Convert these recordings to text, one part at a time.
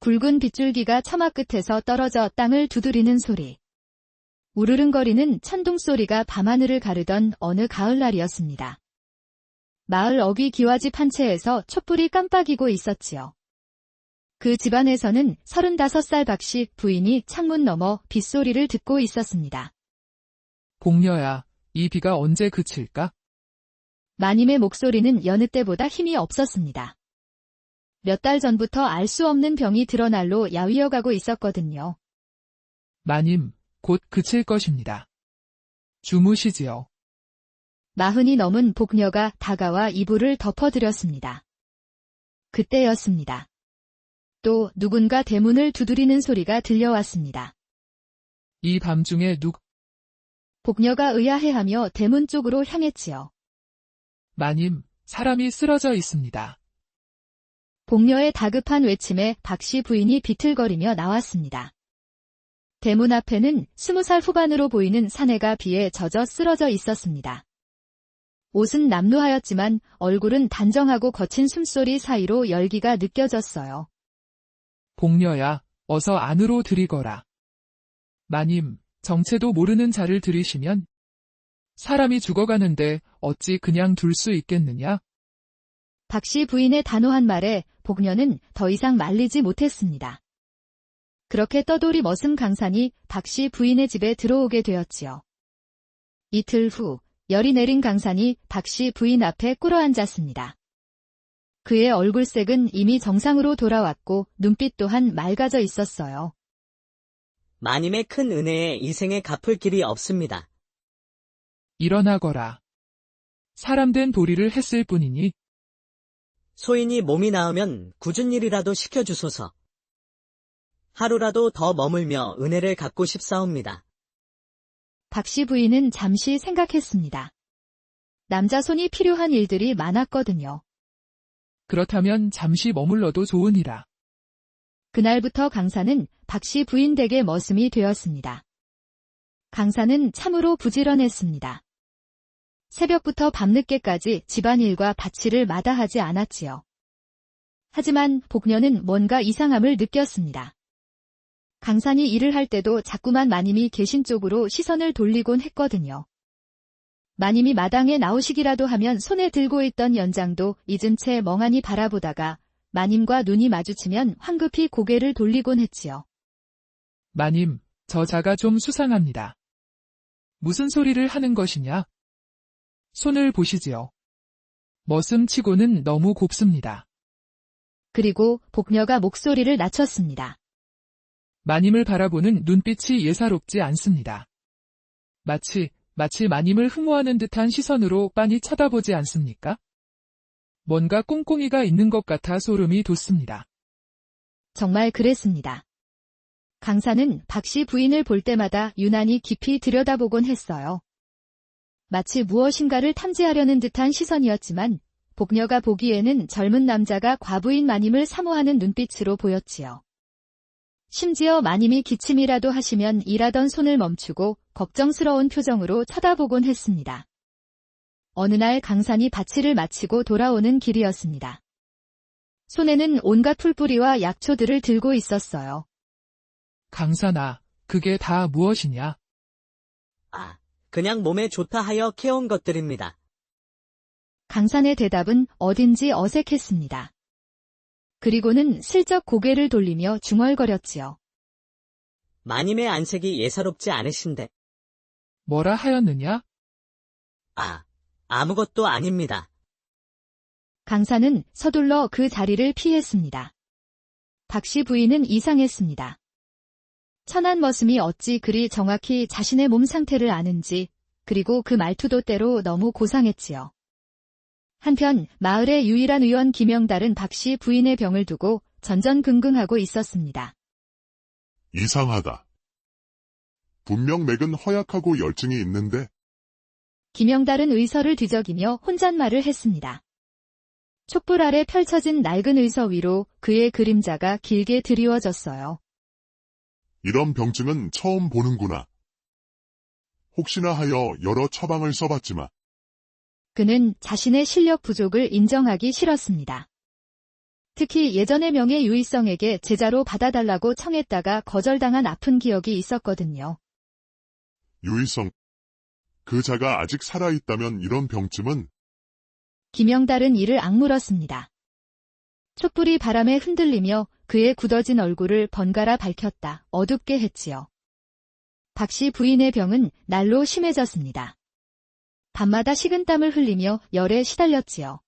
굵은 빗줄기가 처마 끝에서 떨어져 땅을 두드리는 소리. 우르릉거리는 천둥 소리가 밤하늘을 가르던 어느 가을날이었습니다. 마을 어귀 기와집 한 채에서 촛불이 깜빡이고 있었지요. 그 집안에서는 35살 박씨 부인이 창문 너머 빗소리를 듣고 있었습니다. 복녀야, 이 비가 언제 그칠까? 마님의 목소리는 여느 때보다 힘이 없었습니다. 몇 달 전부터 알 수 없는 병이 드러날로 야위어가고 있었거든요. 마님, 곧 그칠 것입니다. 주무시지요. 40이 넘은 복녀가 다가와 이불을 덮어드렸습니다. 그때였습니다. 또 누군가 대문을 두드리는 소리가 들려왔습니다. 이 밤중에 복녀가 의아해하며 대문 쪽으로 향했지요. 마님, 사람이 쓰러져 있습니다. 복녀의 다급한 외침에 박씨 부인이 비틀거리며 나왔습니다. 대문 앞에는 20살 후반으로 보이는 사내가 비에 젖어 쓰러져 있었습니다. 옷은 남루하였지만 얼굴은 단정하고 거친 숨소리 사이로 열기가 느껴졌어요. 복녀야, 어서 안으로 들이거라. 마님, 정체도 모르는 자를 들이시면 사람이 죽어가는데 어찌 그냥 둘 수 있겠느냐? 박씨 부인의 단호한 말에 복녀는 더 이상 말리지 못했습니다. 그렇게 떠돌이 머슴 강산이 박씨 부인의 집에 들어오게 되었지요. 이틀 후 열이 내린 강산이 박씨 부인 앞에 꿇어앉았습니다. 그의 얼굴색은 이미 정상으로 돌아왔고 눈빛 또한 맑아져 있었어요. 마님의 큰 은혜에 이 생에 갚을 길이 없습니다. 일어나거라. 사람된 도리를 했을 뿐이니 소인이 몸이 나으면 굳은 일이라도 시켜주소서. 하루라도 더 머물며 은혜를 갚고 싶사옵니다. 박씨 부인은 잠시 생각했습니다. 남자 손이 필요한 일들이 많았거든요. 그렇다면 잠시 머물러도 좋으니라. 그날부터 강사는 박씨 부인 댁의 머슴이 되었습니다. 강사는 참으로 부지런했습니다. 새벽부터 밤늦게까지 집안일과 밭일을 마다하지 않았지요. 하지만 복녀는 뭔가 이상함을 느꼈습니다. 강산이 일을 할 때도 자꾸만 마님이 계신 쪽으로 시선을 돌리곤 했거든요. 마님이 마당에 나오시기라도 하면 손에 들고 있던 연장도 잊은 채 멍하니 바라보다가 마님과 눈이 마주치면 황급히 고개를 돌리곤 했지요. 마님, 저 자가 좀 수상합니다. 무슨 소리를 하는 것이냐? 손을 보시지요. 머슴치고는 너무 곱습니다. 그리고 복녀가 목소리를 낮췄습니다. 마님을 바라보는 눈빛이 예사롭지 않습니다. 마치 마님을 흠모하는 듯한 시선으로 빤히 쳐다보지 않습니까? 뭔가 꿍꿍이가 있는 것 같아 소름이 돋습니다. 정말 그랬습니다. 강사는 박씨 부인을 볼 때마다 유난히 깊이 들여다보곤 했어요. 마치 무엇인가를 탐지하려는 듯한 시선이었지만 복녀가 보기에는 젊은 남자가 과부인 마님을 사모하는 눈빛으로 보였지요. 심지어 마님이 기침이라도 하시면 일하던 손을 멈추고 걱정스러운 표정으로 쳐다보곤 했습니다. 어느 날 강산이 밭일을 마치고 돌아오는 길이었습니다. 손에는 온갖 풀뿌리와 약초들을 들고 있었어요. 강산아, 그게 다 무엇이냐? 그냥 몸에 좋다 하여 캐온 것들입니다. 강산의 대답은 어딘지 어색했습니다. 그리고는 슬쩍 고개를 돌리며 중얼거렸지요. 마님의 안색이 예사롭지 않으신데. 뭐라 하였느냐? 아무것도 아닙니다. 강산은 서둘러 그 자리를 피했습니다. 박씨 부인은 이상했습니다. 천한 머슴이 어찌 그리 정확히 자신의 몸 상태를 아는지, 그리고 그 말투도 때로 너무 고상했지요. 한편 마을의 유일한 의원 김영달은 박씨 부인의 병을 두고 전전긍긍하고 있었습니다. 이상하다. 분명 맥은 허약하고 열증이 있는데. 김영달은 의서를 뒤적이며 혼잣말을 했습니다. 촛불 아래 펼쳐진 낡은 의서 위로 그의 그림자가 길게 드리워졌어요. 이런 병증은 처음 보는구나. 혹시나 하여 여러 처방을 써봤지만. 그는 자신의 실력 부족을 인정하기 싫었습니다. 특히 예전에 명예 유이성에게 제자로 받아달라고 청했다가 거절당한 아픈 기억이 있었거든요. 유이성. 그 자가 아직 살아있다면 이런 병쯤은 김영달은 이를 악물었습니다. 촛불이 바람에 흔들리며 그의 굳어진 얼굴을 번갈아 밝혔다 어둡게 했지요. 박씨 부인의 병은 날로 심해졌습니다. 밤마다 식은땀을 흘리며 열에 시달렸지요.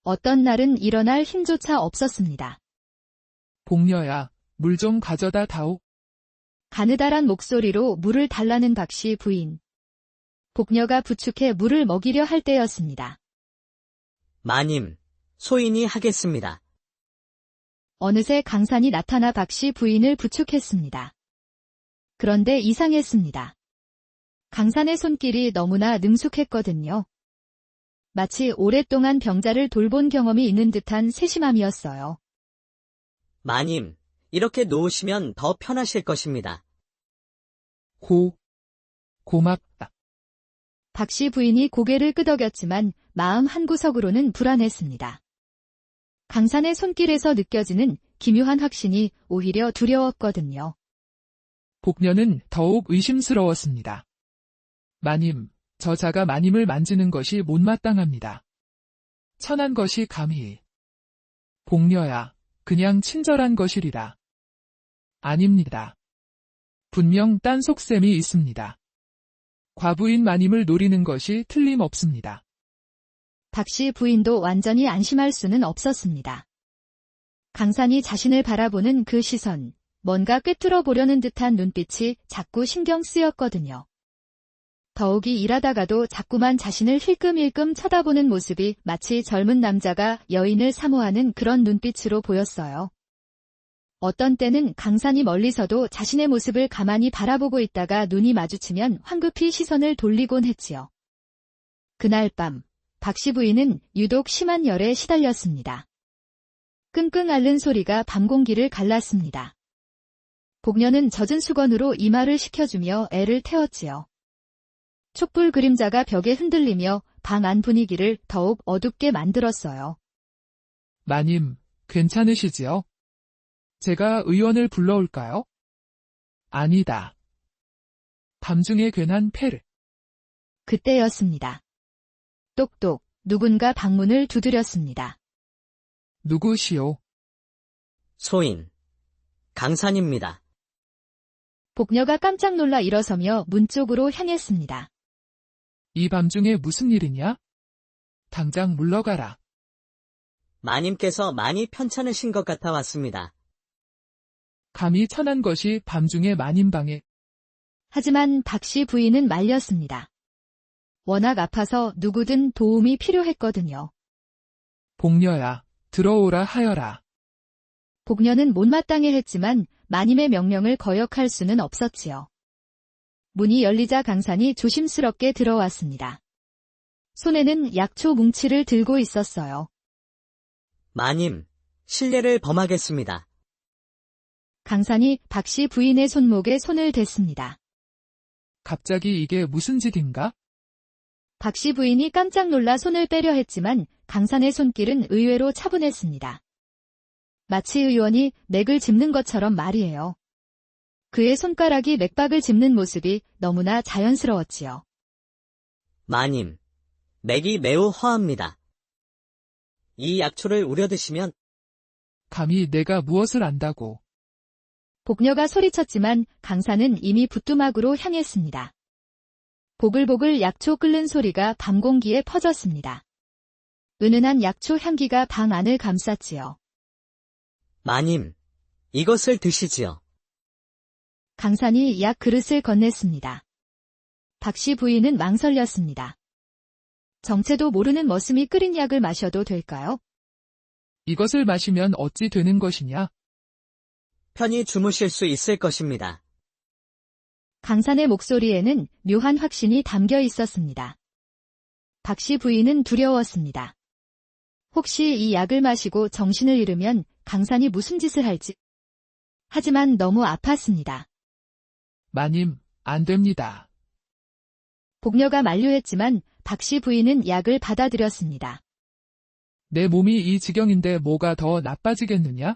어떤 날은 일어날 힘조차 없었습니다. 복녀야, 물 좀 가져다 다오. 가느다란 목소리로 물을 달라는 박씨 부인. 복녀가 부축해 물을 먹이려 할 때였습니다. 마님, 소인이 하겠습니다. 어느새 강산이 나타나 박씨 부인을 부축했습니다. 그런데 이상했습니다. 강산의 손길이 너무나 능숙했거든요. 마치 오랫동안 병자를 돌본 경험이 있는 듯한 세심함이었어요. 마님, 이렇게 놓으시면 더 편하실 것입니다. 고맙다. 박씨 부인이 고개를 끄덕였지만 마음 한구석으로는 불안했습니다. 강산의 손길에서 느껴지는 기묘한 확신이 오히려 두려웠거든요. 복녀는 더욱 의심스러웠습니다. 마님, 저 자가 마님을 만지는 것이 못마땅합니다. 천한 것이 감히. 복녀야, 그냥 친절한 것이리라. 아닙니다. 분명 딴 속셈이 있습니다. 과부인 마님을 노리는 것이 틀림없습니다. 박씨 부인도 완전히 안심할 수는 없었습니다. 강산이 자신을 바라보는 그 시선, 뭔가 꿰뚫어 보려는 듯한 눈빛이 자꾸 신경 쓰였거든요. 더욱이 일하다가도 자꾸만 자신을 힐끔힐끔 쳐다보는 모습이 마치 젊은 남자가 여인을 사모하는 그런 눈빛으로 보였어요. 어떤 때는 강산이 멀리서도 자신의 모습을 가만히 바라보고 있다가 눈이 마주치면 황급히 시선을 돌리곤 했지요. 그날 밤, 박씨 부인은 유독 심한 열에 시달렸습니다. 끙끙 앓는 소리가 밤 공기를 갈랐습니다. 복녀는 젖은 수건으로 이마를 식혀주며 애를 태웠지요. 촛불 그림자가 벽에 흔들리며 방 안 분위기를 더욱 어둡게 만들었어요. 마님, 괜찮으시지요? 제가 의원을 불러올까요? 아니다. 밤중에 괜한 패를. 그때였습니다. 똑똑, 누군가 방문을 두드렸습니다. 누구시오? 소인. 강산입니다. 복녀가 깜짝 놀라 일어서며 문 쪽으로 향했습니다. 이 밤중에 무슨 일이냐? 당장 물러가라. 마님께서 많이 편찮으신 것 같아 왔습니다. 감히 천한 것이 밤중에 마님 방에. 하지만 박씨 부인은 말렸습니다. 워낙 아파서 누구든 도움이 필요했거든요. 복녀야, 들어오라 하여라. 복녀는 못마땅해 했지만 마님의 명령을 거역할 수는 없었지요. 문이 열리자 강산이 조심스럽게 들어왔습니다. 손에는 약초 뭉치를 들고 있었어요. 마님, 실례를 범하겠습니다. 강산이 박씨 부인의 손목에 손을 댔습니다. 갑자기 이게 무슨 짓인가? 박씨 부인이 깜짝 놀라 손을 빼려 했지만 강산의 손길은 의외로 차분했습니다. 마치 의원이 맥을 짚는 것처럼 말이에요. 그의 손가락이 맥박을 짚는 모습이 너무나 자연스러웠지요. 마님, 맥이 매우 허합니다. 이 약초를 우려 드시면 감히 내가 무엇을 안다고. 복녀가 소리쳤지만 강산은 이미 부뚜막으로 향했습니다. 보글보글 약초 끓는 소리가 밤 공기에 퍼졌습니다. 은은한 약초 향기가 방 안을 감쌌지요. 마님, 이것을 드시지요. 강산이 약 그릇을 건넸습니다. 박씨 부인은 망설였습니다. 정체도 모르는 머슴이 끓인 약을 마셔도 될까요? 이것을 마시면 어찌 되는 것이냐? 편히 주무실 수 있을 것입니다. 강산의 목소리에는 묘한 확신이 담겨 있었습니다. 박씨 부인은 두려웠습니다. 혹시 이 약을 마시고 정신을 잃으면 강산이 무슨 짓을 할지. 하지만 너무 아팠습니다. 마님, 안 됩니다. 복녀가 만류했지만 박씨 부인은 약을 받아들였습니다. 내 몸이 이 지경인데 뭐가 더 나빠지겠느냐?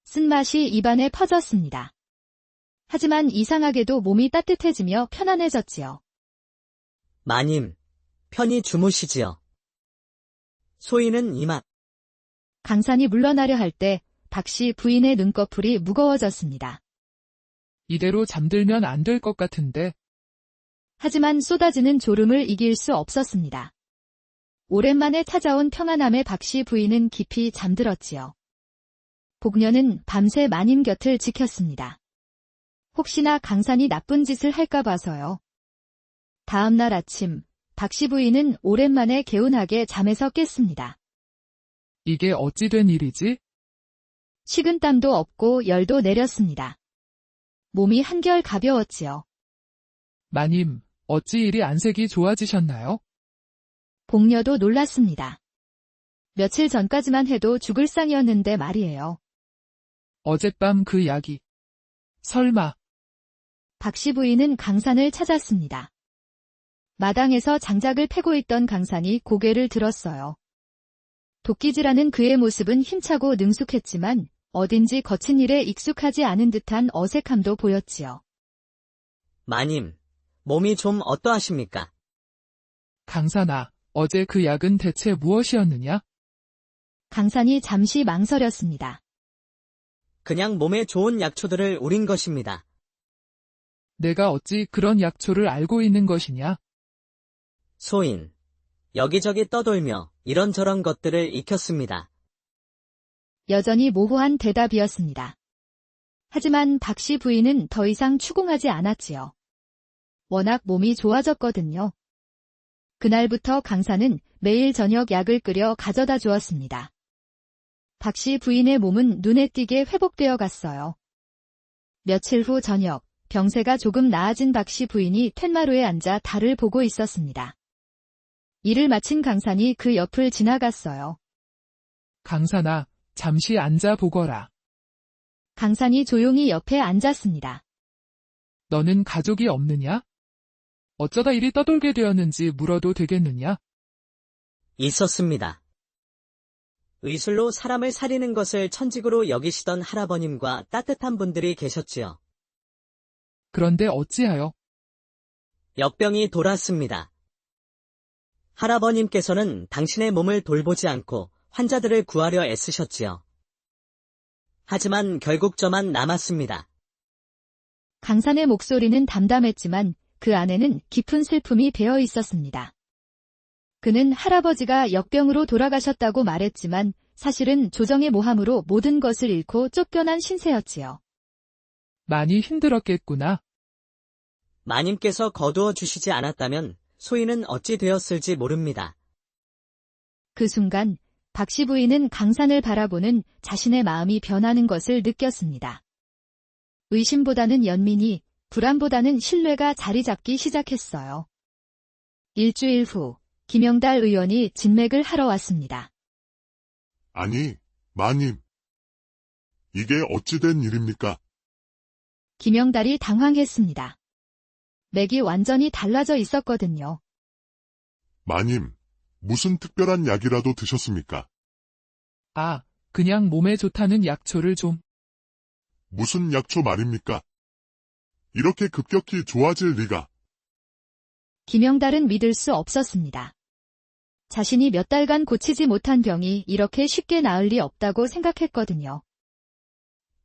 쓴맛이 입안에 퍼졌습니다. 하지만 이상하게도 몸이 따뜻해지며 편안해졌지요. 마님, 편히 주무시지요. 소인은 이만. 강산이 물러나려 할 때 박씨 부인의 눈꺼풀이 무거워졌습니다. 이대로 잠들면 안 될 것 같은데. 하지만 쏟아지는 졸음을 이길 수 없었습니다. 오랜만에 찾아온 평안함에 박씨 부인은 깊이 잠들었지요. 복녀는 밤새 마님 곁을 지켰습니다. 혹시나 강산이 나쁜 짓을 할까 봐서요. 다음 날 아침, 박씨 부인은 오랜만에 개운하게 잠에서 깼습니다. 이게 어찌 된 일이지? 식은땀도 없고 열도 내렸습니다. 몸이 한결 가벼웠지요. 마님, 어찌 이리 안색이 좋아지셨나요? 복녀도 놀랐습니다. 며칠 전까지만 해도 죽을 상이었는데 말이에요. 어젯밤 그 약이. 설마, 박씨 부인은 강산을 찾았습니다. 마당에서 장작을 패고 있던 강산이 고개를 들었어요. 도끼질하는 그의 모습은 힘차고 능숙했지만 어딘지 거친 일에 익숙하지 않은 듯한 어색함도 보였지요. 마님, 몸이 좀 어떠하십니까? 강산아, 어제 그 약은 대체 무엇이었느냐? 강산이 잠시 망설였습니다. 그냥 몸에 좋은 약초들을 우린 것입니다. 내가 어찌 그런 약초를 알고 있는 것이냐? 소인, 여기저기 떠돌며 이런저런 것들을 익혔습니다. 여전히 모호한 대답이었습니다. 하지만 박씨 부인은 더 이상 추궁하지 않았지요. 워낙 몸이 좋아졌거든요. 그날부터 강산은 매일 저녁 약을 끓여 가져다 주었습니다. 박씨 부인의 몸은 눈에 띄게 회복되어 갔어요. 며칠 후 저녁, 병세가 조금 나아진 박씨 부인이 툇마루에 앉아 달을 보고 있었습니다. 일을 마친 강산이 그 옆을 지나갔어요. 강산아, 잠시 앉아 보거라. 강산이 조용히 옆에 앉았습니다. 너는 가족이 없느냐? 어쩌다 이리 떠돌게 되었는지 물어도 되겠느냐? 있었습니다. 의술로 사람을 살리는 것을 천직으로 여기시던 할아버님과 따뜻한 분들이 계셨지요. 그런데 어찌하여? 역병이 돌았습니다. 할아버님께서는 당신의 몸을 돌보지 않고 환자들을 구하려 애쓰셨지요. 하지만 결국 저만 남았습니다. 강산의 목소리는 담담했지만 그 안에는 깊은 슬픔이 배어 있었습니다. 그는 할아버지가 역병으로 돌아가셨다고 말했지만 사실은 조정의 모함으로 모든 것을 잃고 쫓겨난 신세였지요. 많이 힘들었겠구나. 마님께서 거두어 주시지 않았다면 소인은 어찌 되었을지 모릅니다. 그 순간 박씨 부인은 강산을 바라보는 자신의 마음이 변하는 것을 느꼈습니다. 의심보다는 연민이, 불안보다는 신뢰가 자리 잡기 시작했어요. 일주일 후 김영달 의원이 진맥을 하러 왔습니다. 아니, 마님. 이게 어찌 된 일입니까? 김영달이 당황했습니다. 맥이 완전히 달라져 있었거든요. 마님, 무슨 특별한 약이라도 드셨습니까? 아, 그냥 몸에 좋다는 약초를 좀. 무슨 약초 말입니까? 이렇게 급격히 좋아질 리가. 김영달은 믿을 수 없었습니다. 자신이 몇 달간 고치지 못한 병이 이렇게 쉽게 나을 리 없다고 생각했거든요.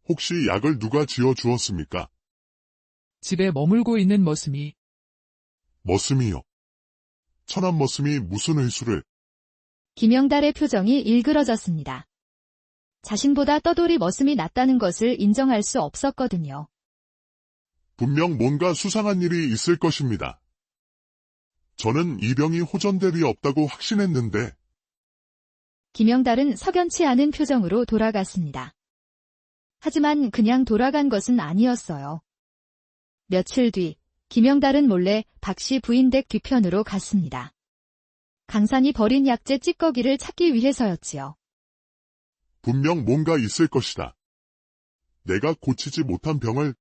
혹시 약을 누가 지어 주었습니까? 집에 머물고 있는 머슴이. 머슴이요. 천한 머슴이 무슨 의술을. 김영달의 표정이 일그러졌습니다. 자신보다 떠돌이 머슴이 낫다는 것을 인정할 수 없었거든요. 분명 뭔가 수상한 일이 있을 것입니다. 저는 이 병이 호전될 리 없다고 확신했는데. 김영달은 석연치 않은 표정으로 돌아갔습니다. 하지만 그냥 돌아간 것은 아니었어요. 며칠 뒤, 김영달은 몰래 박씨 부인 댁 뒤편으로 갔습니다. 강산이 버린 약재 찌꺼기를 찾기 위해서였지요. 분명 뭔가 있을 것이다. 내가 고치지 못한 병을.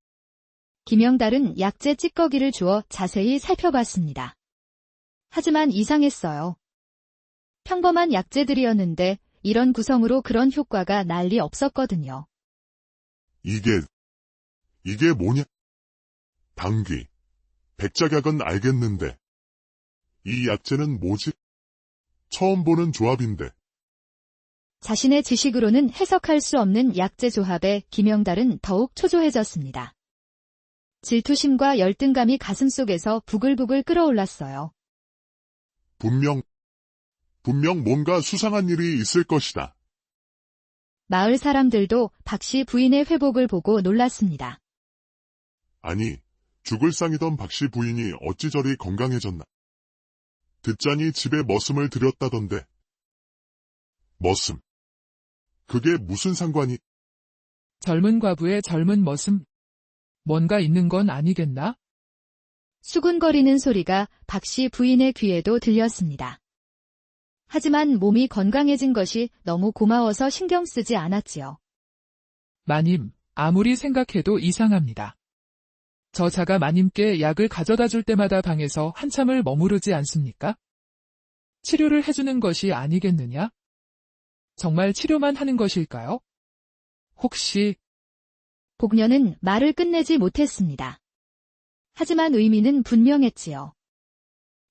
김영달은 약재 찌꺼기를 주워 자세히 살펴봤습니다. 하지만 이상했어요. 평범한 약재들이었는데 이런 구성으로 그런 효과가 난리 없었거든요. 이게 뭐냐? 당귀, 백작약은 알겠는데. 이 약재는 뭐지? 처음 보는 조합인데. 자신의 지식으로는 해석할 수 없는 약재 조합에 김영달은 더욱 초조해졌습니다. 질투심과 열등감이 가슴속에서 부글부글 끓어올랐어요. 분명 뭔가 수상한 일이 있을 것이다. 마을 사람들도 박씨 부인의 회복을 보고 놀랐습니다. 아니, 죽을 상이던 박씨 부인이 어찌 저리 건강해졌나? 듣자니 집에 머슴을 들였다던데. 머슴. 그게 무슨 상관이? 젊은 과부의 젊은 머슴. 뭔가 있는 건 아니겠나? 수군거리는 소리가 박씨 부인의 귀에도 들렸습니다. 하지만 몸이 건강해진 것이 너무 고마워서 신경 쓰지 않았지요. 마님, 아무리 생각해도 이상합니다. 저 자가 마님께 약을 가져다 줄 때마다 방에서 한참을 머무르지 않습니까? 치료를 해주는 것이 아니겠느냐? 정말 치료만 하는 것일까요? 혹시 복녀는 말을 끝내지 못했습니다. 하지만 의미는 분명했지요.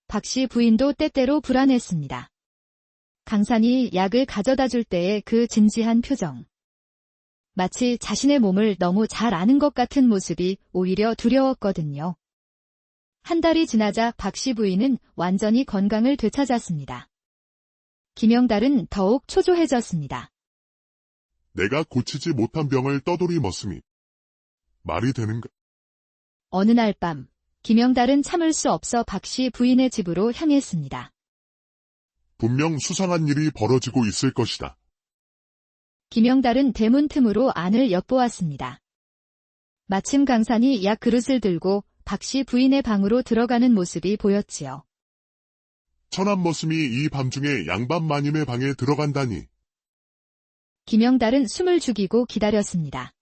박씨 부인도 때때로 불안했습니다. 강산이 약을 가져다 줄 때의 그 진지한 표정. 마치 자신의 몸을 너무 잘 아는 것 같은 모습이 오히려 두려웠거든요. 한 달이 지나자 박씨 부인은 완전히 건강을 되찾았습니다. 김영달은 더욱 초조해졌습니다. 내가 고치지 못한 병을 떠돌이 머슴이. 말이 되는가? 어느 날 밤, 김영달은 참을 수 없어 박씨 부인의 집으로 향했습니다. 분명 수상한 일이 벌어지고 있을 것이다. 김영달은 대문 틈으로 안을 엿보았습니다. 마침 강산이 약 그릇을 들고 박씨 부인의 방으로 들어가는 모습이 보였지요. 천한 머슴이 이 밤중에 양반 마님의 방에 들어간다니. 김영달은 숨을 죽이고 기다렸습니다.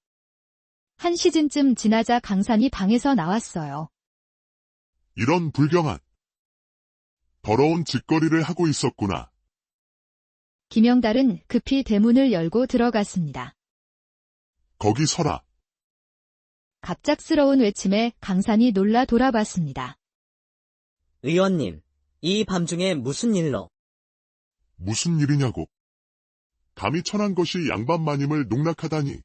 한 시즌쯤 지나자 강산이 방에서 나왔어요. 이런 불경한. 더러운 짓거리를 하고 있었구나. 김영달은 급히 대문을 열고 들어갔습니다. 거기 서라. 갑작스러운 외침에 강산이 놀라 돌아봤습니다. 의원님, 이 밤중에 무슨 일로? 무슨 일이냐고. 감히 천한 것이 양반 마님을 농락하다니.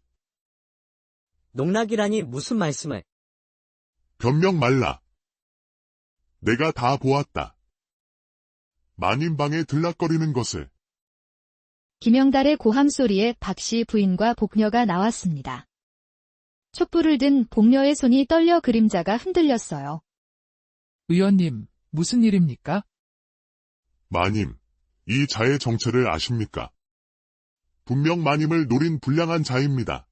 농락이라니 무슨 말씀을? 변명 말라. 내가 다 보았다. 마님 방에 들락거리는 것을. 김영달의 고함 소리에 박씨 부인과 복녀가 나왔습니다. 촛불을 든 복녀의 손이 떨려 그림자가 흔들렸어요. 의원님, 무슨 일입니까? 마님, 이 자의 정체를 아십니까? 분명 마님을 노린 불량한 자입니다.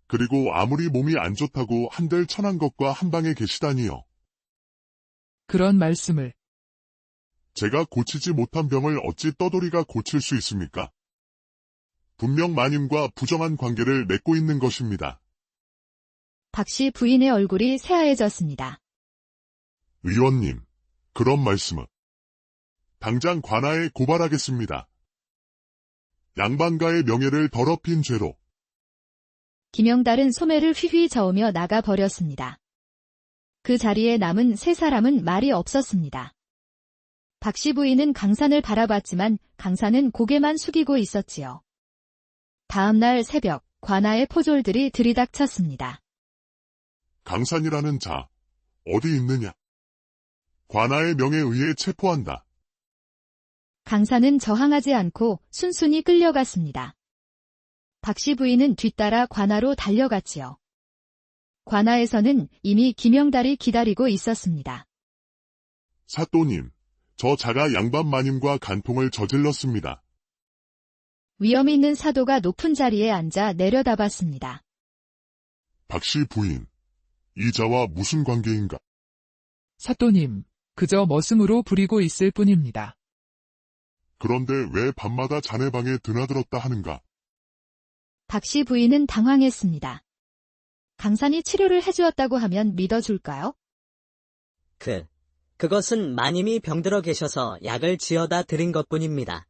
그리고 아무리 몸이 안 좋다고 한들 천한 것과 한 방에 계시다니요. 그런 말씀을. 제가 고치지 못한 병을 어찌 떠돌이가 고칠 수 있습니까? 분명 마님과 부정한 관계를 맺고 있는 것입니다. 박씨 부인의 얼굴이 새하얘졌습니다. 의원님, 그런 말씀은 당장 관아에 고발하겠습니다. 양반가의 명예를 더럽힌 죄로. 김영달은 소매를 휘휘 저으며 나가버렸습니다. 그 자리에 남은 세 사람은 말이 없었습니다. 박씨 부인은 강산을 바라봤지만 강산은 고개만 숙이고 있었지요. 다음 날 새벽, 관아의 포졸들이 들이닥쳤습니다. 강산이라는 자, 어디 있느냐? 관아의 명에 의해 체포한다. 강산은 저항하지 않고 순순히 끌려갔습니다. 박씨 부인은 뒤따라 관아로 달려갔지요. 관아에서는 이미 김영달이 기다리고 있었습니다. 사또님, 저 자가 양반 마님과 간통을 저질렀습니다. 위험 있는 사도가 높은 자리에 앉아 내려다봤습니다. 박씨 부인, 이 자와 무슨 관계인가? 사또님, 그저 머슴으로 부리고 있을 뿐입니다. 그런데 왜 밤마다 자네 방에 드나들었다 하는가? 박씨 부인은 당황했습니다. 강산이 치료를 해주었다고 하면 믿어줄까요? 그것은 마님이 병들어 계셔서 약을 지어다 드린 것뿐입니다.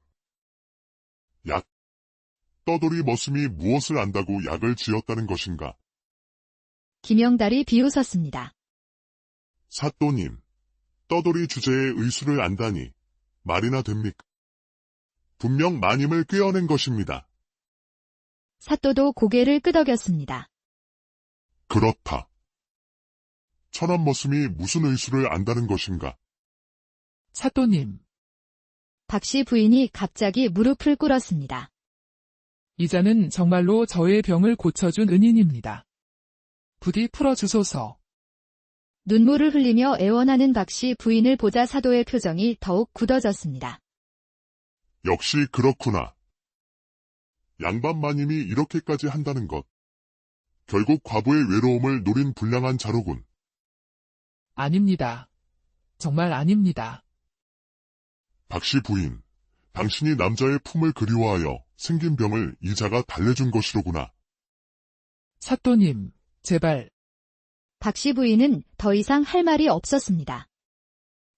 약. 떠돌이 머슴이 무엇을 안다고 약을 지었다는 것인가? 김영달이 비웃었습니다. 사또님, 떠돌이 주제의 의수를 안다니 말이나 됩니까? 분명 마님을 꿰어낸 것입니다. 사또도 고개를 끄덕였습니다. 그렇다. 천한 머슴이 무슨 의수를 안다는 것인가? 사또님, 박씨 부인이 갑자기 무릎을 꿇었습니다. 이자는 정말로 저의 병을 고쳐준 은인입니다. 부디 풀어주소서. 눈물을 흘리며 애원하는 박씨 부인을 보자 사도의 표정이 더욱 굳어졌습니다. 역시 그렇구나. 양반 마님이 이렇게까지 한다는 것. 결국 과부의 외로움을 노린 불량한 자로군. 아닙니다. 정말 아닙니다. 박씨 부인, 당신이 남자의 품을 그리워하여 생긴 병을 이자가 달래준 것이로구나. 사또님, 제발. 박씨 부인은 더 이상 할 말이 없었습니다.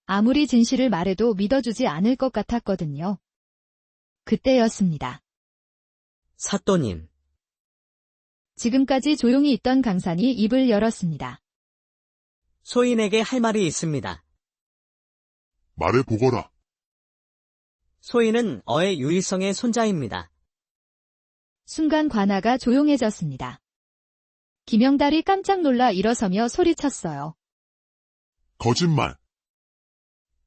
아무리 진실을 말해도 믿어주지 않을 것 같았거든요. 그때였습니다. 사또님, 지금까지 조용히 있던 강산이 입을 열었습니다. 소인에게 할 말이 있습니다. 말해보거라. 소인은 어의 유일성의 손자입니다. 순간 관아가 조용해졌습니다. 김영달이 깜짝 놀라 일어서며 소리쳤어요. 거짓말.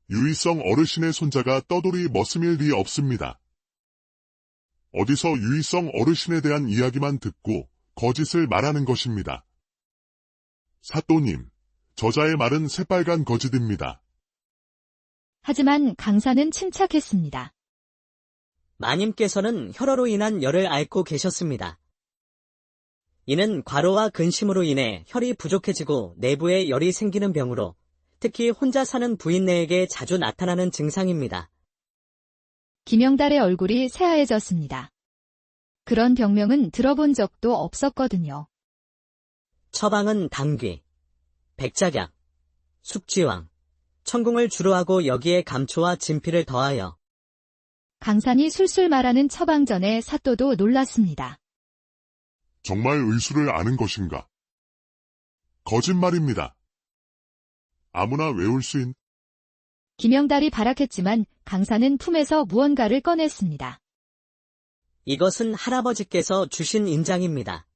유일성 어르신의 손자가 떠돌이 머슴일 리 없습니다. 어디서 유일성 어르신에 대한 이야기만 듣고 거짓을 말하는 것입니다. 사또님, 저자의 말은 새빨간 거짓입니다. 하지만 강산은 침착했습니다. 마님께서는 혈어로 인한 열을 앓고 계셨습니다. 이는 과로와 근심으로 인해 혈이 부족해지고 내부에 열이 생기는 병으로 특히 혼자 사는 부인네에게 자주 나타나는 증상입니다. 김영달의 얼굴이 새하얘졌습니다. 그런 병명은 들어본 적도 없었거든요. 처방은 당귀, 백작약, 숙지왕, 천궁을 주로 하고 여기에 감초와 진피를 더하여. 강산이 술술 말하는 처방전에 사또도 놀랐습니다. 정말 의수를 아는 것인가? 거짓말입니다. 아무나 외울 수 있는 김영달이 발악했지만 강산은 품에서 무언가를 꺼냈습니다. 이것은 할아버지께서 주신 인장입니다.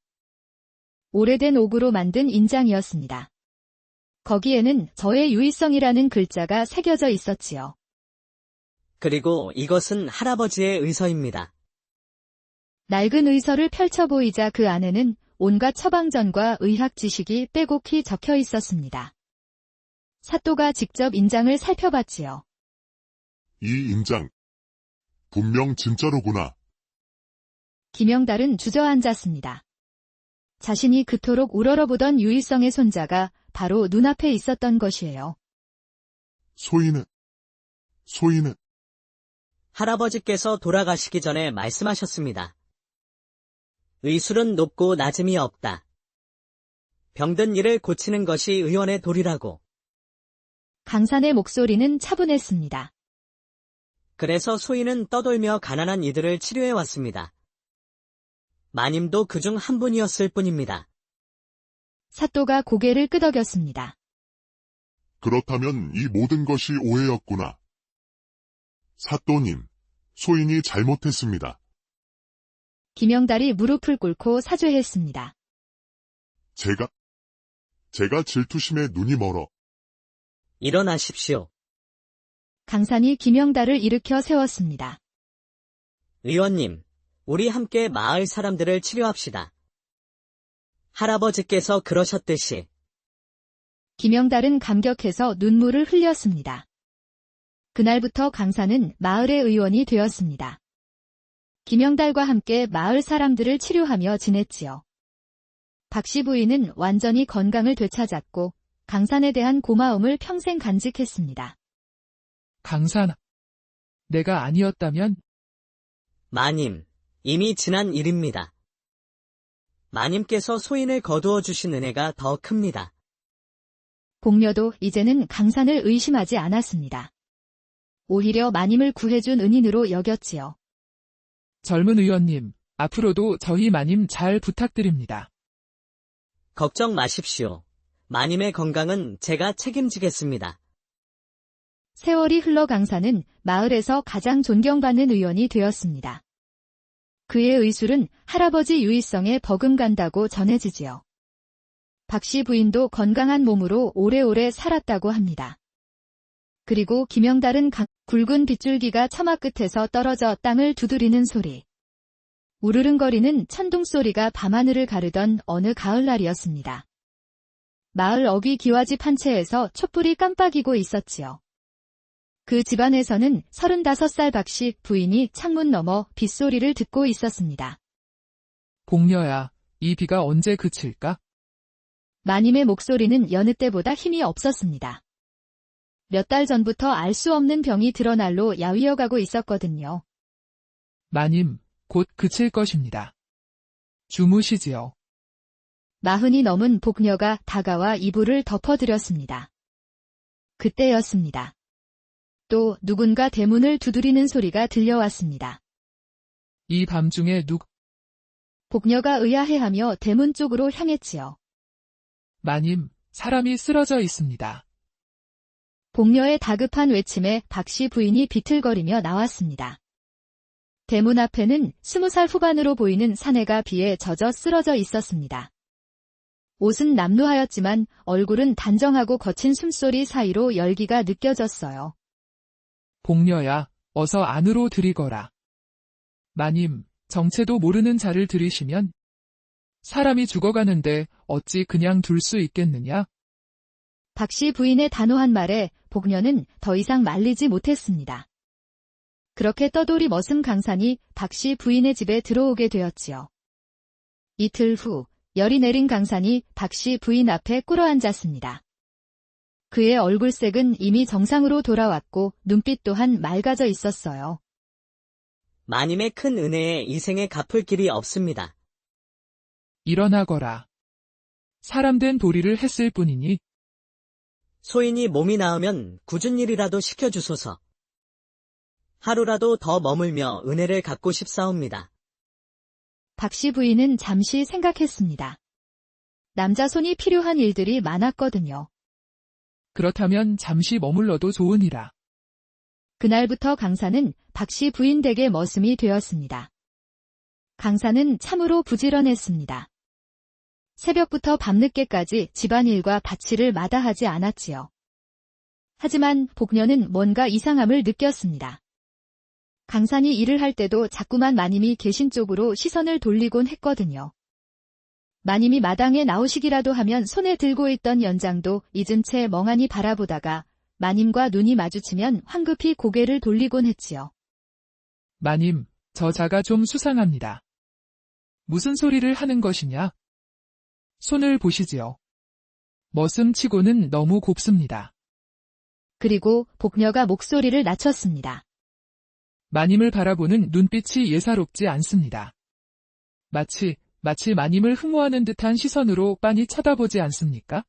오래된 옥으로 만든 인장이었습니다. 거기에는 저의 유의성이라는 글자가 새겨져 있었지요. 그리고 이것은 할아버지의 의서입니다. 낡은 의서를 펼쳐 보이자 그 안에는 온갖 처방전과 의학 지식이 빼곡히 적혀 있었습니다. 사또가 직접 인장을 살펴봤지요. 이 인장. 분명 진짜로구나. 김영달은 주저앉았습니다. 자신이 그토록 우러러보던 유일성의 손자가 바로 눈앞에 있었던 것이에요. 소인은 할아버지께서 돌아가시기 전에 말씀하셨습니다. 의술은 높고 낮음이 없다. 병든 이를 고치는 것이 의원의 도리라고. 강산의 목소리는 차분했습니다. 그래서 소인은 떠돌며 가난한 이들을 치료해왔습니다. 마님도 그중 한 분이었을 뿐입니다. 사또가 고개를 끄덕였습니다. 그렇다면 이 모든 것이 오해였구나. 사또님, 소인이 잘못했습니다. 김영달이 무릎을 꿇고 사죄했습니다. 제가 질투심에 눈이 멀어. 일어나십시오. 강산이 김영달을 일으켜 세웠습니다. 의원님, 우리 함께 마을 사람들을 치료합시다. 할아버지께서 그러셨듯이. 김영달은 감격해서 눈물을 흘렸습니다. 그날부터 강산은 마을의 의원이 되었습니다. 김영달과 함께 마을 사람들을 치료하며 지냈지요. 박씨 부인은 완전히 건강을 되찾았고 강산에 대한 고마움을 평생 간직했습니다. 강산. 내가 아니었다면 마님, 이미 지난 일입니다. 마님께서 소인을 거두어 주신 은혜가 더 큽니다. 복녀도 이제는 강산을 의심하지 않았습니다. 오히려 마님을 구해준 은인으로 여겼지요. 젊은 의원님, 앞으로도 저희 마님 잘 부탁드립니다. 걱정 마십시오. 마님의 건강은 제가 책임지겠습니다. 세월이 흘러 강산은 마을에서 가장 존경받는 의원이 되었습니다. 그의 의술은 할아버지 유일성에 버금간다고 전해지지요. 박씨 부인도 건강한 몸으로 오래오래 살았다고 합니다. 그리고 김영달은 굵은 빗줄기가 처마 끝에서 떨어져 땅을 두드리는 소리. 우르릉거리는 천둥 소리가 밤하늘을 가르던 어느 가을날이었습니다. 마을 어귀 기와집 한 채에서 촛불이 깜빡이고 있었지요. 그 집안에서는 35살 박씨 부인이 창문 너머 빗소리를 듣고 있었습니다. 복녀야, 이 비가 언제 그칠까? 마님의 목소리는 여느 때보다 힘이 없었습니다. 몇 달 전부터 알 수 없는 병이 드러날로 야위어가고 있었거든요. 마님, 곧 그칠 것입니다. 주무시지요. 40이 넘은 복녀가 다가와 이불을 덮어드렸습니다. 그때였습니다. 또 누군가 대문을 두드리는 소리가 들려왔습니다. 이 밤중에 복녀가 의아해하며 대문 쪽으로 향했지요. 마님, 사람이 쓰러져 있습니다. 복녀의 다급한 외침에 박씨 부인이 비틀거리며 나왔습니다. 대문 앞에는 20살 후반으로 보이는 사내가 비에 젖어 쓰러져 있었습니다. 옷은 남루하였지만 얼굴은 단정하고 거친 숨소리 사이로 열기가 느껴졌어요. 복녀야, 어서 안으로 들이거라. 마님, 정체도 모르는 자를 들이시면 사람이 죽어가는데 어찌 그냥 둘 수 있겠느냐? 박씨 부인의 단호한 말에 복녀는 더 이상 말리지 못했습니다. 그렇게 떠돌이 머슴 강산이 박씨 부인의 집에 들어오게 되었지요. 이틀 후 열이 내린 강산이 박씨 부인 앞에 꿇어앉았습니다. 그의 얼굴색은 이미 정상으로 돌아왔고 눈빛 또한 맑아져 있었어요. 마님의 큰 은혜에 이 생에 갚을 길이 없습니다. 일어나거라. 사람된 도리를 했을 뿐이니 소인이 몸이 나으면 굳은 일이라도 시켜주소서. 하루라도 더 머물며 은혜를 갚고 싶사옵니다. 박씨 부인은 잠시 생각했습니다. 남자 손이 필요한 일들이 많았거든요. 그렇다면 잠시 머물러도 좋으니라. 그날부터 강산은 박씨 부인 댁의 머슴이 되었습니다. 강산은 참으로 부지런했습니다. 새벽부터 밤늦게까지 집안일과 밭일을 마다하지 않았지요. 하지만 복녀는 뭔가 이상함을 느꼈습니다. 강산이 일을 할 때도 자꾸만 마님이 계신 쪽으로 시선을 돌리곤 했거든요. 마님이 마당에 나오시기라도 하면 손에 들고 있던 연장도 잊은 채 멍하니 바라보다가 마님과 눈이 마주치면 황급히 고개를 돌리곤 했지요. 마님, 저 자가 좀 수상합니다. 무슨 소리를 하는 것이냐? 손을 보시지요. 머슴치고는 너무 곱습니다. 그리고 복녀가 목소리를 낮췄습니다. 마님을 바라보는 눈빛이 예사롭지 않습니다. 마치 마님을 흠모하는 듯한 시선으로 빤히 쳐다보지 않습니까?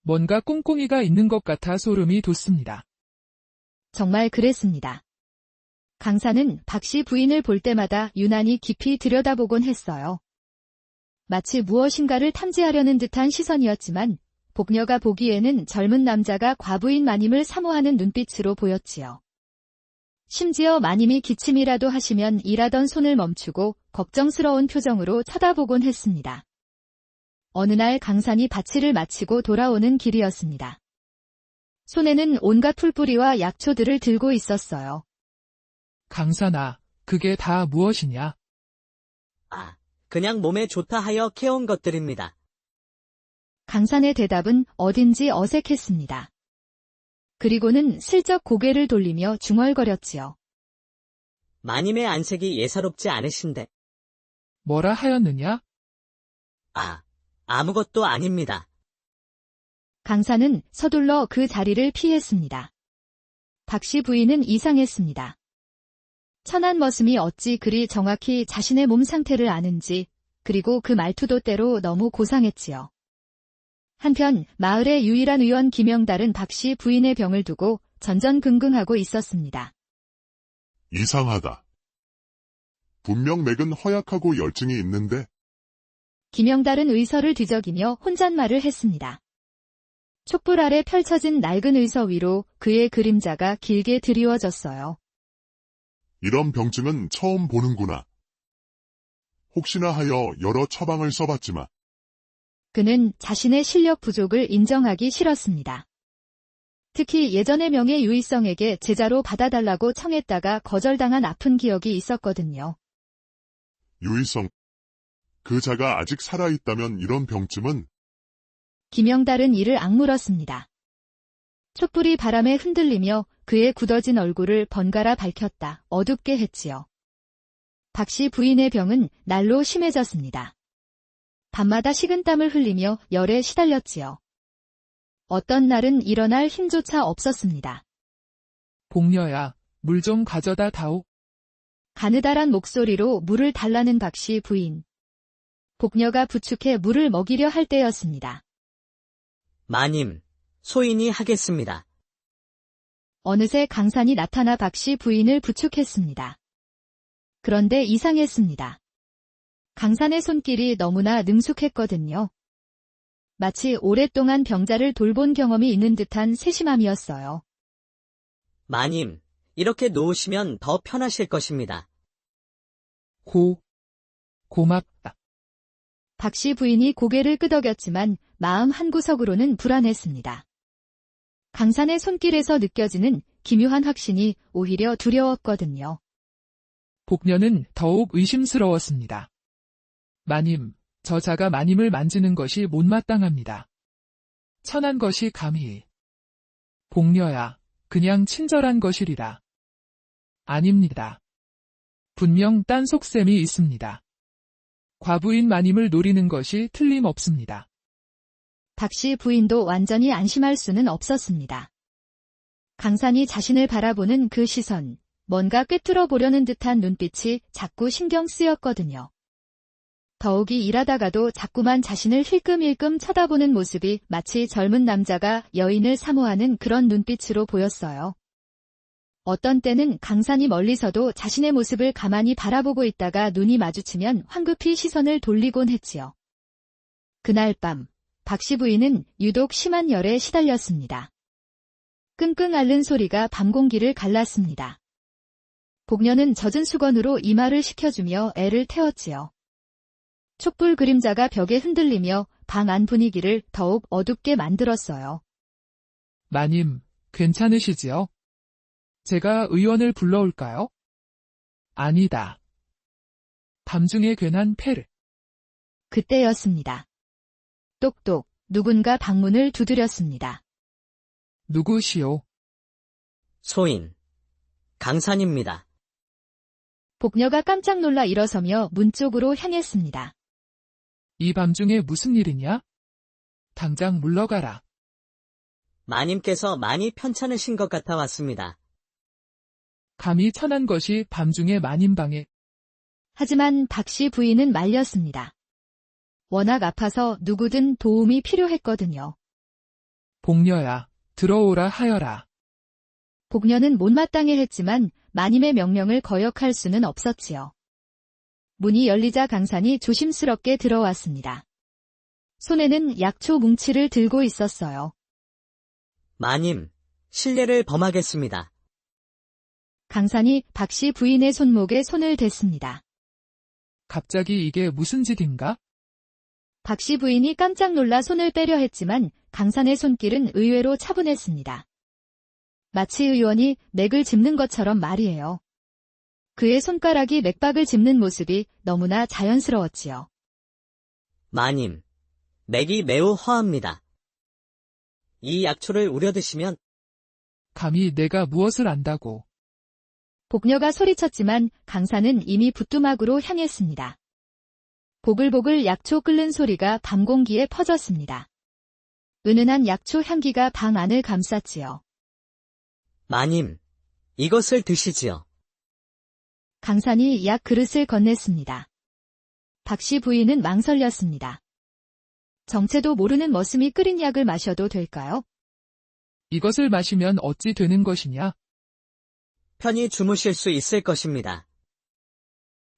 뭔가 꿍꿍이가 있는 것 같아 소름이 돋습니다. 정말 그랬습니다. 강산은 박씨 부인을 볼 때마다 유난히 깊이 들여다보곤 했어요. 마치 무엇인가를 탐지하려는 듯한 시선이었지만 복녀가 보기에는 젊은 남자가 과부인 마님을 사모하는 눈빛으로 보였지요. 심지어 마님이 기침이라도 하시면 일하던 손을 멈추고 걱정스러운 표정으로 쳐다보곤 했습니다. 어느 날 강산이 밭일을 마치고 돌아오는 길이었습니다. 손에는 온갖 풀뿌리와 약초들을 들고 있었어요. 강산아, 그게 다 무엇이냐? 그냥 몸에 좋다 하여 캐온 것들입니다. 강산의 대답은 어딘지 어색했습니다. 그리고는 슬쩍 고개를 돌리며 중얼거렸지요. 마님의 안색이 예사롭지 않으신데. 뭐라 하였느냐? 아무것도 아닙니다. 강산은 서둘러 그 자리를 피했습니다. 박씨 부인은 이상했습니다. 천한 머슴이 어찌 그리 정확히 자신의 몸 상태를 아는지, 그리고 그 말투도 때로 너무 고상했지요. 한편 마을의 유일한 의원 김영달은 박씨 부인의 병을 두고 전전긍긍하고 있었습니다. 이상하다. 분명 맥은 허약하고 열증이 있는데 김영달은 의서를 뒤적이며 혼잣말을 했습니다. 촛불 아래 펼쳐진 낡은 의서 위로 그의 그림자가 길게 드리워졌어요. 이런 병증은 처음 보는구나. 혹시나 하여 여러 처방을 써봤지만 그는 자신의 실력 부족을 인정하기 싫었습니다. 특히 예전에 명예 유의성에게 제자로 받아달라고 청했다가 거절당한 아픈 기억이 있었거든요. 유의성, 그 자가 아직 살아있다면 이런 병쯤은 김영달은 이를 악물었습니다. 촛불이 바람에 흔들리며 그의 굳어진 얼굴을 번갈아 밝혔다 어둡게 했지요. 박씨 부인의 병은 날로 심해졌습니다. 밤마다 식은땀을 흘리며 열에 시달렸지요. 어떤 날은 일어날 힘조차 없었습니다. 복녀야, 물 좀 가져다 다오. 가느다란 목소리로 물을 달라는 박씨 부인. 복녀가 부축해 물을 먹이려 할 때였습니다. 마님, 소인이 하겠습니다. 어느새 강산이 나타나 박씨 부인을 부축했습니다. 그런데 이상했습니다. 강산의 손길이 너무나 능숙했거든요. 마치 오랫동안 병자를 돌본 경험이 있는 듯한 세심함이었어요. 마님, 이렇게 놓으시면 더 편하실 것입니다. 고맙다. 박씨 부인이 고개를 끄덕였지만 마음 한구석으로는 불안했습니다. 강산의 손길에서 느껴지는 기묘한 확신이 오히려 두려웠거든요. 복녀는 더욱 의심스러웠습니다. 마님, 저 자가 마님을 만지는 것이 못마땅합니다. 천한 것이 감히. 복녀야, 그냥 친절한 것이리라. 아닙니다. 분명 딴 속셈이 있습니다. 과부인 마님을 노리는 것이 틀림없습니다. 박씨 부인도 완전히 안심할 수는 없었습니다. 강산이 자신을 바라보는 그 시선, 뭔가 꿰뚫어 보려는 듯한 눈빛이 자꾸 신경 쓰였거든요. 더욱이 일하다가도 자꾸만 자신을 힐끔힐끔 쳐다보는 모습이 마치 젊은 남자가 여인을 사모하는 그런 눈빛으로 보였어요. 어떤 때는 강산이 멀리서도 자신의 모습을 가만히 바라보고 있다가 눈이 마주치면 황급히 시선을 돌리곤 했지요. 그날 밤, 박씨 부인은 유독 심한 열에 시달렸습니다. 끙끙 앓는 소리가 밤 공기를 갈랐습니다. 복녀는 젖은 수건으로 이마를 식혀주며 애를 태웠지요. 촛불 그림자가 벽에 흔들리며 방 안 분위기를 더욱 어둡게 만들었어요. 마님, 괜찮으시지요? 제가 의원을 불러올까요? 아니다. 밤중에 괜한 패를. 그때였습니다. 똑똑, 누군가 방문을 두드렸습니다. 누구시오? 소인, 강산입니다. 복녀가 깜짝 놀라 일어서며 문 쪽으로 향했습니다. 이 밤중에 무슨 일이냐? 당장 물러가라. 마님께서 많이 편찮으신 것 같아 왔습니다. 감히 천한 것이 밤중에 마님 방에. 하지만 박씨 부인은 말렸습니다. 워낙 아파서 누구든 도움이 필요했거든요. 복녀야, 들어오라 하여라. 복녀는 못마땅해 했지만 마님의 명령을 거역할 수는 없었지요. 문이 열리자 강산이 조심스럽게 들어왔습니다. 손에는 약초 뭉치를 들고 있었어요. 마님, 실례를 범하겠습니다. 강산이 박씨 부인의 손목에 손을 댔습니다. 갑자기 이게 무슨 짓인가? 박씨 부인이 깜짝 놀라 손을 빼려 했지만 강산의 손길은 의외로 차분했습니다. 마치 의원이 맥을 짚는 것처럼 말이에요. 그의 손가락이 맥박을 짚는 모습이 너무나 자연스러웠지요. 마님, 맥이 매우 허합니다. 이 약초를 우려 드시면 감히 내가 무엇을 안다고. 복녀가 소리쳤지만 강산은 이미 부뚜막으로 향했습니다. 보글보글 약초 끓는 소리가 밤 공기에 퍼졌습니다. 은은한 약초 향기가 방 안을 감쌌지요. 마님, 이것을 드시지요. 강산이 약 그릇을 건넸습니다. 박씨 부인은 망설였습니다. 정체도 모르는 머슴이 끓인 약을 마셔도 될까요? 이것을 마시면 어찌 되는 것이냐? 편히 주무실 수 있을 것입니다.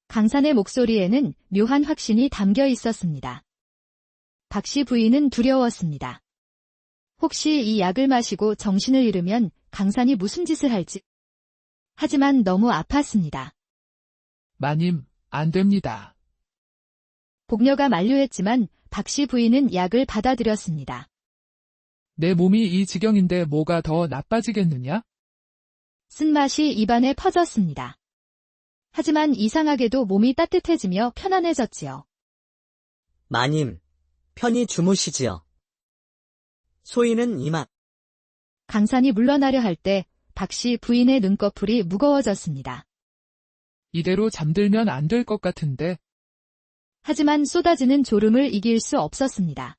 강산의 목소리에는 묘한 확신이 담겨 있었습니다. 박씨 부인은 두려웠습니다. 혹시 이 약을 마시고 정신을 잃으면 강산이 무슨 짓을 할지. 하지만 너무 아팠습니다. 마님, 안 됩니다. 복녀가 만류했지만 박씨 부인은 약을 받아들였습니다. 내 몸이 이 지경인데 뭐가 더 나빠지겠느냐? 쓴맛이 입안에 퍼졌습니다. 하지만 이상하게도 몸이 따뜻해지며 편안해졌지요. 마님, 편히 주무시지요. 소인은 이만. 강산이 물러나려 할 때 박씨 부인의 눈꺼풀이 무거워졌습니다. 이대로 잠들면 안 될 것 같은데. 하지만 쏟아지는 졸음을 이길 수 없었습니다.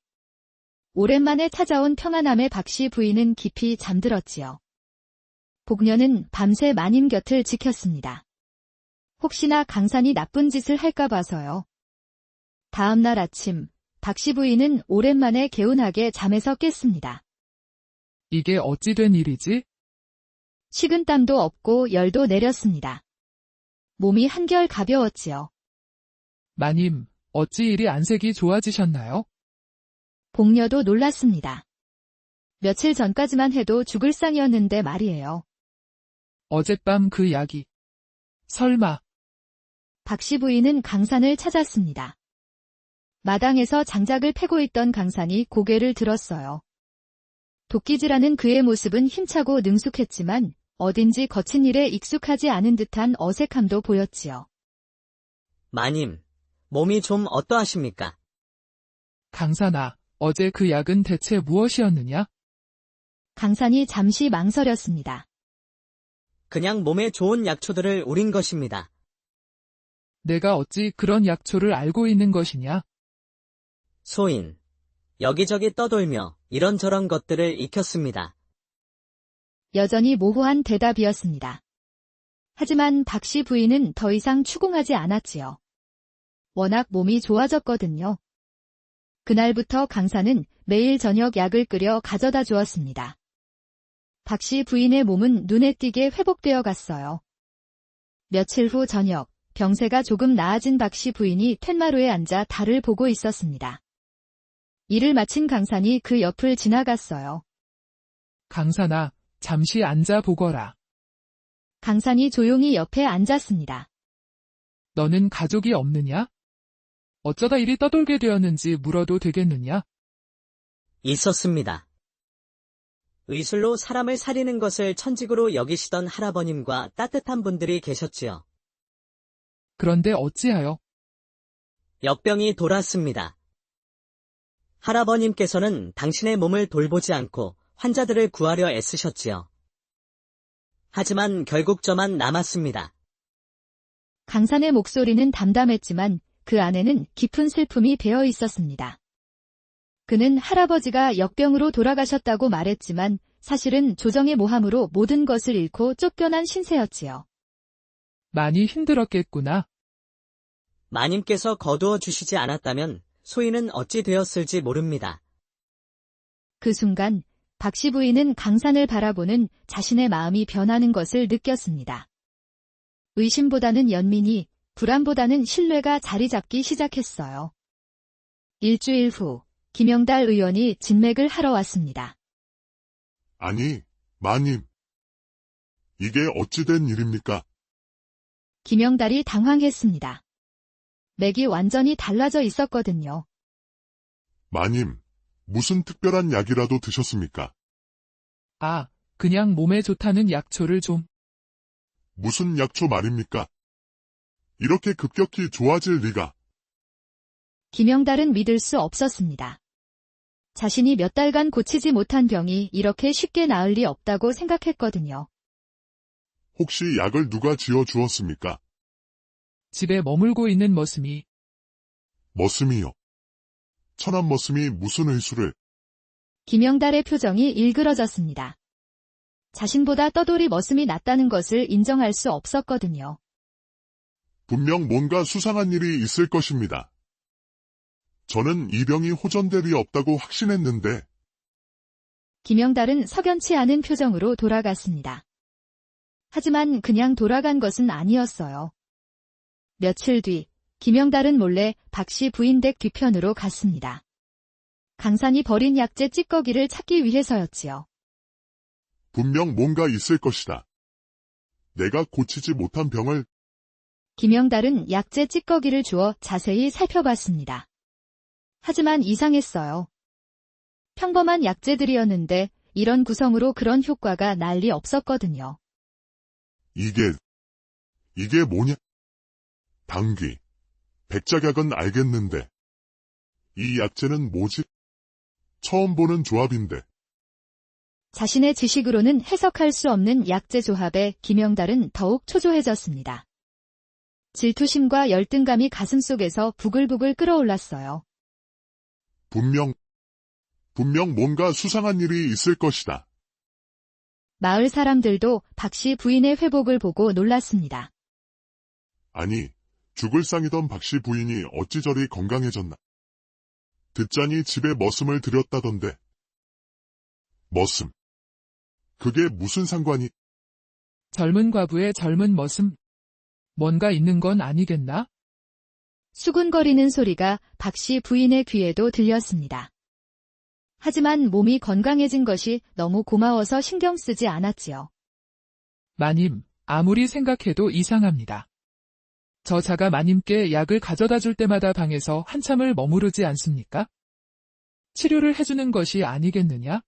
오랜만에 찾아온 평안함에 박씨 부인은 깊이 잠들었지요. 복녀는 밤새 마님 곁을 지켰습니다. 혹시나 강산이 나쁜 짓을 할까 봐서요. 다음 날 아침, 박씨 부인은 오랜만에 개운하게 잠에서 깼습니다. 이게 어찌 된 일이지? 식은땀도 없고 열도 내렸습니다. 몸이 한결 가벼웠지요. 마님, 어찌 이리 안색이 좋아지셨나요? 복녀도 놀랐습니다. 며칠 전까지만 해도 죽을 상이었는데 말이에요. 어젯밤 그 약이. 설마. 박씨 부인은 강산을 찾았습니다. 마당에서 장작을 패고 있던 강산이 고개를 들었어요. 도끼질하는 그의 모습은 힘차고 능숙했지만 어딘지 거친 일에 익숙하지 않은 듯한 어색함도 보였지요. 마님, 몸이 좀 어떠하십니까? 강산아, 어제 그 약은 대체 무엇이었느냐? 강산이 잠시 망설였습니다. 그냥 몸에 좋은 약초들을 우린 것입니다. 내가 어찌 그런 약초를 알고 있는 것이냐? 소인, 여기저기 떠돌며 이런저런 것들을 익혔습니다. 여전히 모호한 대답이었습니다. 하지만 박씨 부인은 더 이상 추궁하지 않았지요. 워낙 몸이 좋아졌거든요. 그날부터 강산은 매일 저녁 약을 끓여 가져다 주었습니다. 박씨 부인의 몸은 눈에 띄게 회복되어 갔어요. 며칠 후 저녁, 병세가 조금 나아진 박씨 부인이 툇마루에 앉아 달을 보고 있었습니다. 일을 마친 강산이 그 옆을 지나갔어요. 강산아, 잠시 앉아 보거라. 강산이 조용히 옆에 앉았습니다. 너는 가족이 없느냐? 어쩌다 이리 떠돌게 되었는지 물어도 되겠느냐? 있었습니다. 의술로 사람을 살리는 것을 천직으로 여기시던 할아버님과 따뜻한 분들이 계셨지요. 그런데 어찌하여? 역병이 돌았습니다. 할아버님께서는 당신의 몸을 돌보지 않고 환자들을 구하려 애쓰셨지요. 하지만 결국 저만 남았습니다. 강산의 목소리는 담담했지만 그 안에는 깊은 슬픔이 배어 있었습니다. 그는 할아버지가 역병으로 돌아가셨다고 말했지만 사실은 조정의 모함으로 모든 것을 잃고 쫓겨난 신세였지요. 많이 힘들었겠구나. 마님께서 거두어 주시지 않았다면 소인은 어찌 되었을지 모릅니다. 그 순간 박씨 부인은 강산을 바라보는 자신의 마음이 변하는 것을 느꼈습니다. 의심보다는 연민이, 불안보다는 신뢰가 자리 잡기 시작했어요. 일주일 후, 김영달 의원이 진맥을 하러 왔습니다. 아니, 마님. 이게 어찌 된 일입니까? 김영달이 당황했습니다. 맥이 완전히 달라져 있었거든요. 마님, 무슨 특별한 약이라도 드셨습니까? 아, 그냥 몸에 좋다는 약초를 좀. 무슨 약초 말입니까? 이렇게 급격히 좋아질 리가. 김영달은 믿을 수 없었습니다. 자신이 몇 달간 고치지 못한 병이 이렇게 쉽게 나을 리 없다고 생각했거든요. 혹시 약을 누가 지어 주었습니까? 집에 머물고 있는 머슴이. 머슴이요. 천한 머슴이 무슨 의술을. 김영달의 표정이 일그러졌습니다. 자신보다 떠돌이 머슴이 낫다는 것을 인정할 수 없었거든요. 분명 뭔가 수상한 일이 있을 것입니다. 저는 이 병이 호전될 리 없다고 확신했는데, 김영달은 석연치 않은 표정으로 돌아갔습니다. 하지만 그냥 돌아간 것은 아니었어요. 며칠 뒤, 김영달은 몰래 박씨 부인 댁 뒤편으로 갔습니다. 강산이 버린 약재 찌꺼기를 찾기 위해서였지요. 분명 뭔가 있을 것이다. 내가 고치지 못한 병을 김영달은 약재 찌꺼기를 주워 자세히 살펴봤습니다. 하지만 이상했어요. 평범한 약재들이었는데 이런 구성으로 그런 효과가 날 리 없었거든요. 이게 뭐냐? 당귀, 백작약은 알겠는데, 이 약재는 뭐지? 처음 보는 조합인데, 자신의 지식으로는 해석할 수 없는 약재 조합에 김영달은 더욱 초조해졌습니다. 질투심과 열등감이 가슴속에서 부글부글 끓어올랐어요. 분명 뭔가 수상한 일이 있을 것이다. 마을 사람들도 박씨 부인의 회복을 보고 놀랐습니다. 아니, 죽을 상이던 박씨 부인이 어찌 저리 건강해졌나? 듣자니 집에 머슴을 들였다던데. 머슴. 그게 무슨 상관이? 젊은 과부의 젊은 머슴. 뭔가 있는 건 아니겠나? 수군거리는 소리가 박씨 부인의 귀에도 들렸습니다. 하지만 몸이 건강해진 것이 너무 고마워서 신경 쓰지 않았지요. 마님, 아무리 생각해도 이상합니다. 저 자가 마님께 약을 가져다 줄 때마다 방에서 한참을 머무르지 않습니까? 치료를 해주는 것이 아니겠느냐?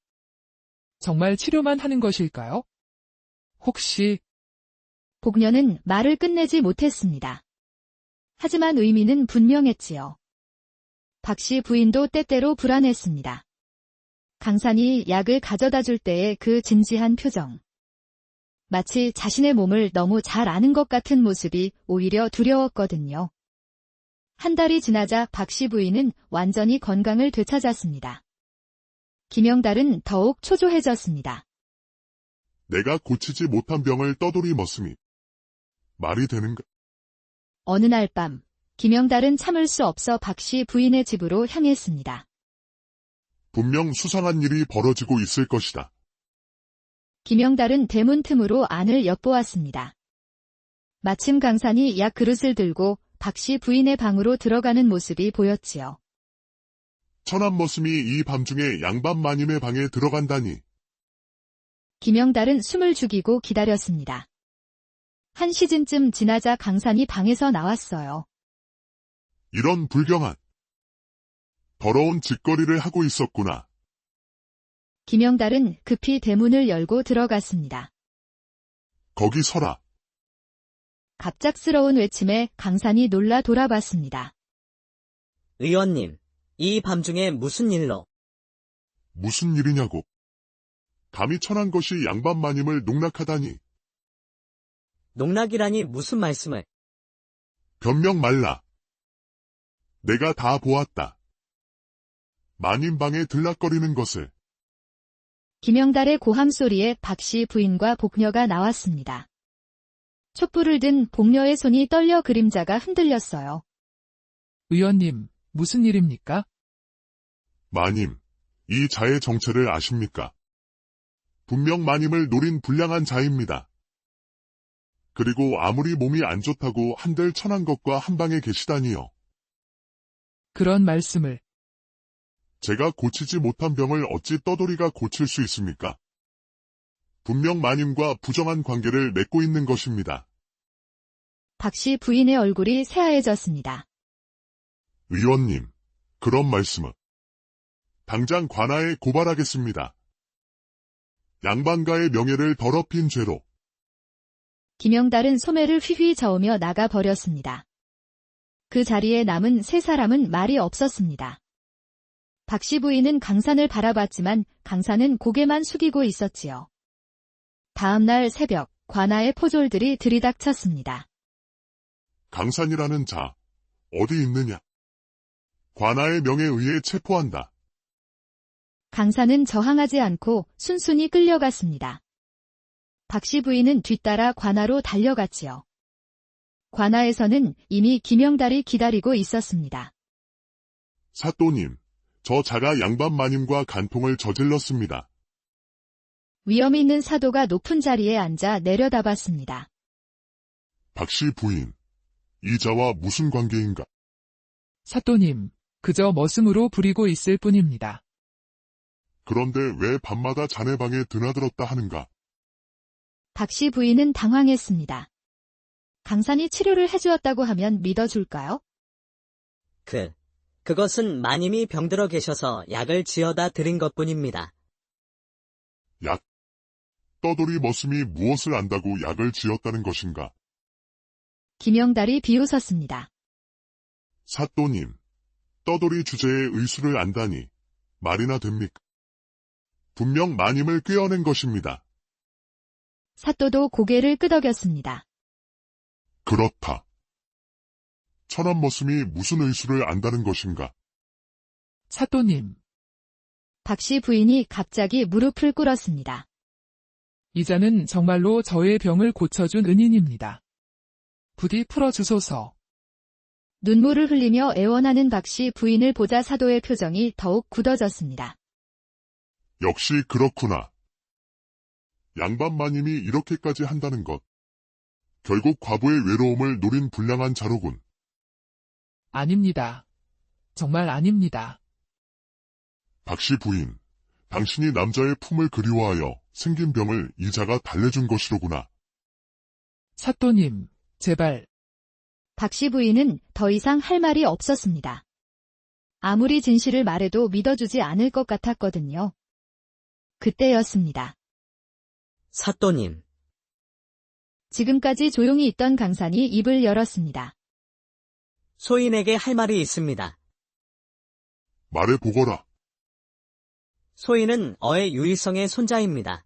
정말 치료만 하는 것일까요? 혹시 복녀는 말을 끝내지 못했습니다. 하지만 의미는 분명했지요. 박씨 부인도 때때로 불안했습니다. 강산이 약을 가져다 줄 때의 그 진지한 표정. 마치 자신의 몸을 너무 잘 아는 것 같은 모습이 오히려 두려웠거든요. 한 달이 지나자 박씨 부인은 완전히 건강을 되찾았습니다. 김영달은 더욱 초조해졌습니다. 내가 고치지 못한 병을 떠돌이 머슴이. 말이 되는가? 어느 날 밤, 김영달은 참을 수 없어 박씨 부인의 집으로 향했습니다. 분명 수상한 일이 벌어지고 있을 것이다. 김영달은 대문 틈으로 안을 엿보았습니다. 마침 강산이 약 그릇을 들고 박씨 부인의 방으로 들어가는 모습이 보였지요. 천한 머슴이 이 밤중에 양반 마님의 방에 들어간다니. 김영달은 숨을 죽이고 기다렸습니다. 한 시즌쯤 지나자 강산이 방에서 나왔어요. 이런 불경한, 더러운 짓거리를 하고 있었구나. 김영달은 급히 대문을 열고 들어갔습니다. 거기 서라. 갑작스러운 외침에 강산이 놀라 돌아봤습니다. 의원님, 이 밤중에 무슨 일로? 무슨 일이냐고. 감히 천한 것이 양반 마님을 농락하다니. 농락이라니 무슨 말씀을? 변명 말라. 내가 다 보았다. 마님 방에 들락거리는 것을. 김영달의 고함 소리에 박씨 부인과 복녀가 나왔습니다. 촛불을 든 복녀의 손이 떨려 그림자가 흔들렸어요. 의원님, 무슨 일입니까? 마님, 이 자의 정체를 아십니까? 분명 마님을 노린 불량한 자입니다. 그리고 아무리 몸이 안 좋다고 한들 천한 것과 한 방에 계시다니요. 그런 말씀을. 제가 고치지 못한 병을 어찌 떠돌이가 고칠 수 있습니까? 분명 마님과 부정한 관계를 맺고 있는 것입니다. 박씨 부인의 얼굴이 새하얘졌습니다. 의원님, 그런 말씀은 당장 관아에 고발하겠습니다. 양반가의 명예를 더럽힌 죄로. 김영달은 소매를 휘휘 저으며 나가버렸습니다. 그 자리에 남은 세 사람은 말이 없었습니다. 박씨 부인은 강산을 바라봤지만 강산은 고개만 숙이고 있었지요. 다음 날 새벽, 관아의 포졸들이 들이닥쳤습니다. 강산이라는 자, 어디 있느냐? 관아의 명에 의해 체포한다. 강산은 저항하지 않고 순순히 끌려갔습니다. 박씨 부인은 뒤따라 관아로 달려갔지요. 관아에서는 이미 김영달이 기다리고 있었습니다. 사또님, 저 자가 양반 마님과 간통을 저질렀습니다. 위험 있는 사도가 높은 자리에 앉아 내려다봤습니다. 박씨 부인, 이자와 무슨 관계인가? 사또님, 그저 머슴으로 부리고 있을 뿐입니다. 그런데 왜 밤마다 자네 방에 드나들었다 하는가? 박씨 부인은 당황했습니다. 강산이 치료를 해주었다고 하면 믿어줄까요? 그것은 마님이 병들어 계셔서 약을 지어다 드린 것뿐입니다. 약. 떠돌이 머슴이 무엇을 안다고 약을 지었다는 것인가? 김영달이 비웃었습니다. 사또님, 떠돌이 주제의 의수를 안다니 말이나 됩니까? 분명 마님을 꿰어낸 것입니다. 사또도 고개를 끄덕였습니다. 그렇다. 천한 머슴이 무슨 의수를 안다는 것인가? 사또님, 박씨 부인이 갑자기 무릎을 꿇었습니다. 이자는 정말로 저의 병을 고쳐준 은인입니다. 부디 풀어주소서. 눈물을 흘리며 애원하는 박씨 부인을 보자 사도의 표정이 더욱 굳어졌습니다. 역시 그렇구나. 양반 마님이 이렇게까지 한다는 것. 결국 과부의 외로움을 노린 불량한 자로군. 아닙니다. 정말 아닙니다. 박씨 부인, 당신이 남자의 품을 그리워하여 생긴 병을 이자가 달래준 것이로구나. 사또님, 제발. 박씨 부인은 더 이상 할 말이 없었습니다. 아무리 진실을 말해도 믿어주지 않을 것 같았거든요. 그때였습니다. 사또님, 지금까지 조용히 있던 강산이 입을 열었습니다. 소인에게 할 말이 있습니다. 말해보거라. 소인은 어의 유일성의 손자입니다.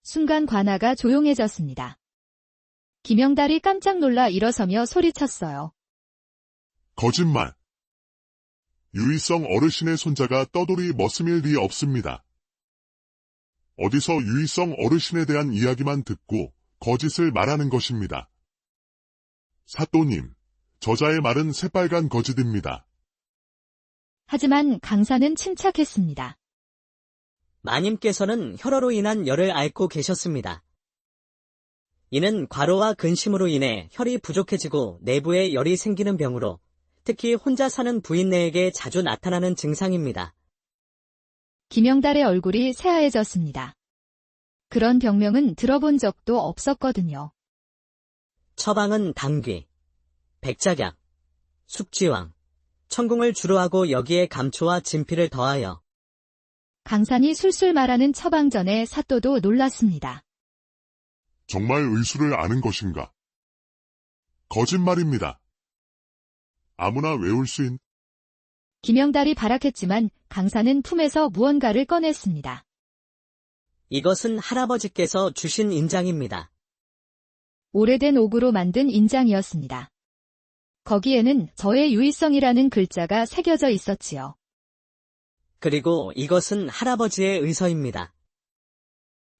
순간 관아가 조용해졌습니다. 김영달이 깜짝 놀라 일어서며 소리쳤어요. 거짓말. 유일성 어르신의 손자가 떠돌이 머슴일 리 없습니다. 어디서 유일성 어르신에 대한 이야기만 듣고 거짓을 말하는 것입니다. 사또님, 저자의 말은 새빨간 거짓입니다. 하지만 강산은 침착했습니다. 마님께서는 혈어로 인한 열을 앓고 계셨습니다. 이는 과로와 근심으로 인해 혈이 부족해지고 내부에 열이 생기는 병으로 특히 혼자 사는 부인네에게 자주 나타나는 증상입니다. 김영달의 얼굴이 새하얘졌습니다. 그런 병명은 들어본 적도 없었거든요. 처방은 당귀, 백작약, 숙지왕, 천궁을 주로 하고 여기에 감초와 진피를 더하여 강산이 술술 말하는 처방전에 사또도 놀랐습니다. 정말 의수를 아는 것인가? 거짓말입니다. 아무나 외울 수 있는 김영달이 발악했지만 강산은 품에서 무언가를 꺼냈습니다. 이것은 할아버지께서 주신 인장입니다. 오래된 옥으로 만든 인장이었습니다. 거기에는 저의 유의성이라는 글자가 새겨져 있었지요. 그리고 이것은 할아버지의 의서입니다.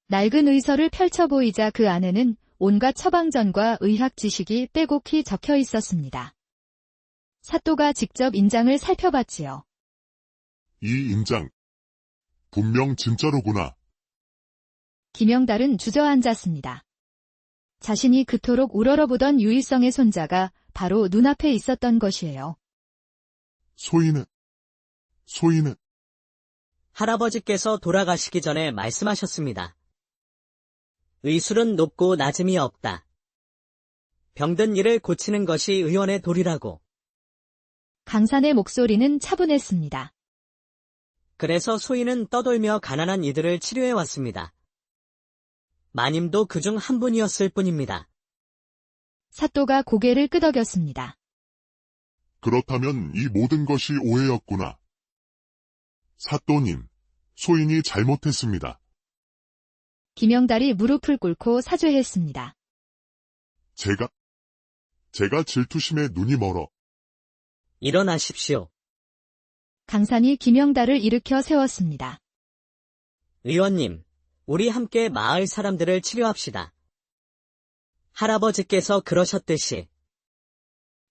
낡은 의서를 펼쳐 보이자 그 안에는 온갖 처방전과 의학 지식이 빼곡히 적혀 있었습니다. 사또가 직접 인장을 살펴봤지요. 이 인장. 분명 진짜로구나. 김영달은 주저앉았습니다. 자신이 그토록 우러러보던 유일성의 손자가 바로 눈앞에 있었던 것이에요. 소인은 할아버지께서 돌아가시기 전에 말씀하셨습니다. 의술은 높고 낮음이 없다. 병든 이를 고치는 것이 의원의 도리라고. 강산의 목소리는 차분했습니다. 그래서 소인은 떠돌며 가난한 이들을 치료해왔습니다. 마님도 그중 한 분이었을 뿐입니다. 사또가 고개를 끄덕였습니다. 그렇다면 이 모든 것이 오해였구나. 사또님, 소인이 잘못했습니다. 김영달이 무릎을 꿇고 사죄했습니다. 제가 질투심에 눈이 멀어. 일어나십시오. 강산이 김영달을 일으켜 세웠습니다. 의원님, 우리 함께 마을 사람들을 치료합시다. 할아버지께서 그러셨듯이.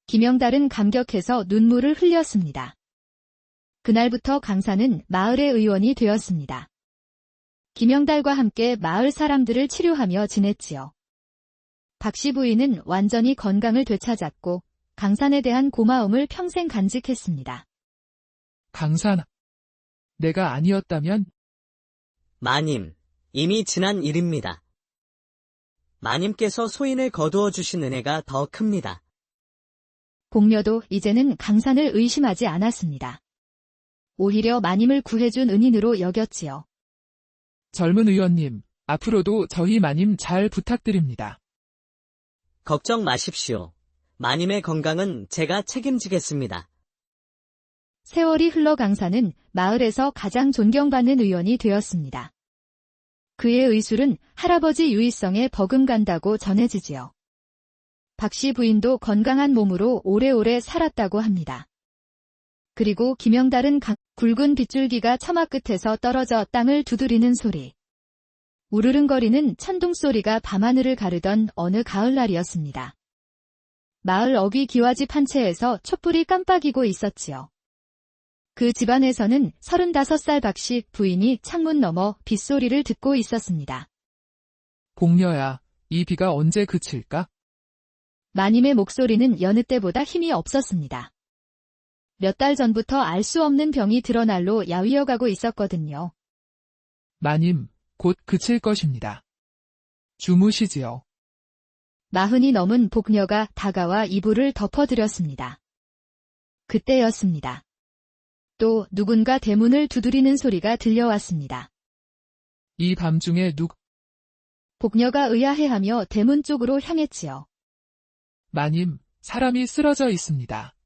김영달은 감격해서 눈물을 흘렸습니다. 그날부터 강사는 마을의 의원이 되었습니다. 김영달과 함께 마을 사람들을 치료하며 지냈지요. 박씨 부인은 완전히 건강을 되찾았고 강산에 대한 고마움을 평생 간직했습니다. 강산, 내가 아니었다면 마님, 이미 지난 일입니다. 마님께서 소인을 거두어 주신 은혜가 더 큽니다. 복녀도 이제는 강산을 의심하지 않았습니다. 오히려 마님을 구해준 은인으로 여겼지요. 젊은 의원님, 앞으로도 저희 마님 잘 부탁드립니다. 걱정 마십시오. 마님의 건강은 제가 책임지겠습니다. 세월이 흘러 강산은 마을에서 가장 존경받는 의원이 되었습니다. 그의 의술은 할아버지 유일성에 버금간다고 전해지지요. 박씨 부인도 건강한 몸으로 오래오래 살았다고 합니다. 그리고 김영달은 굵은 빗줄기가 처마 끝에서 떨어져 땅을 두드리는 소리. 우르릉거리는 천둥 소리가 밤하늘을 가르던 어느 가을날이었습니다. 마을 어귀 기와집 한 채에서 촛불이 깜빡이고 있었지요. 그 집안에서는 35살 박씨 부인이 창문 너머 빗소리를 듣고 있었습니다. 복녀야, 이 비가 언제 그칠까? 마님의 목소리는 여느 때보다 힘이 없었습니다. 몇 달 전부터 알 수 없는 병이 드러날로 야위어가고 있었거든요. 마님, 곧 그칠 것입니다. 주무시지요. 40이 넘은 복녀가 다가와 이불을 덮어드렸습니다. 그때였습니다. 또 누군가 대문을 두드리는 소리가 들려왔습니다. 이 밤중에 복녀가 의아해하며 대문 쪽으로 향했지요. 마님, 사람이 쓰러져 있습니다.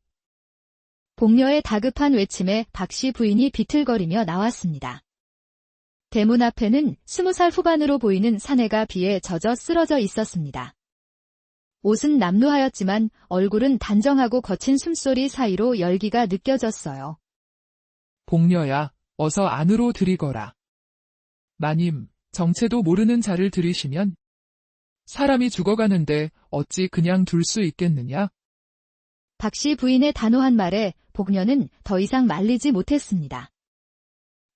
복녀의 다급한 외침에 박씨 부인이 비틀거리며 나왔습니다. 대문 앞에는 20살 후반으로 보이는 사내가 비에 젖어 쓰러져 있었습니다. 옷은 남루하였지만 얼굴은 단정하고 거친 숨소리 사이로 열기가 느껴졌어요. 복녀야, 어서 안으로 들이거라. 마님, 정체도 모르는 자를 들이시면 사람이 죽어가는데 어찌 그냥 둘 수 있겠느냐? 박씨 부인의 단호한 말에 복녀는 더 이상 말리지 못했습니다.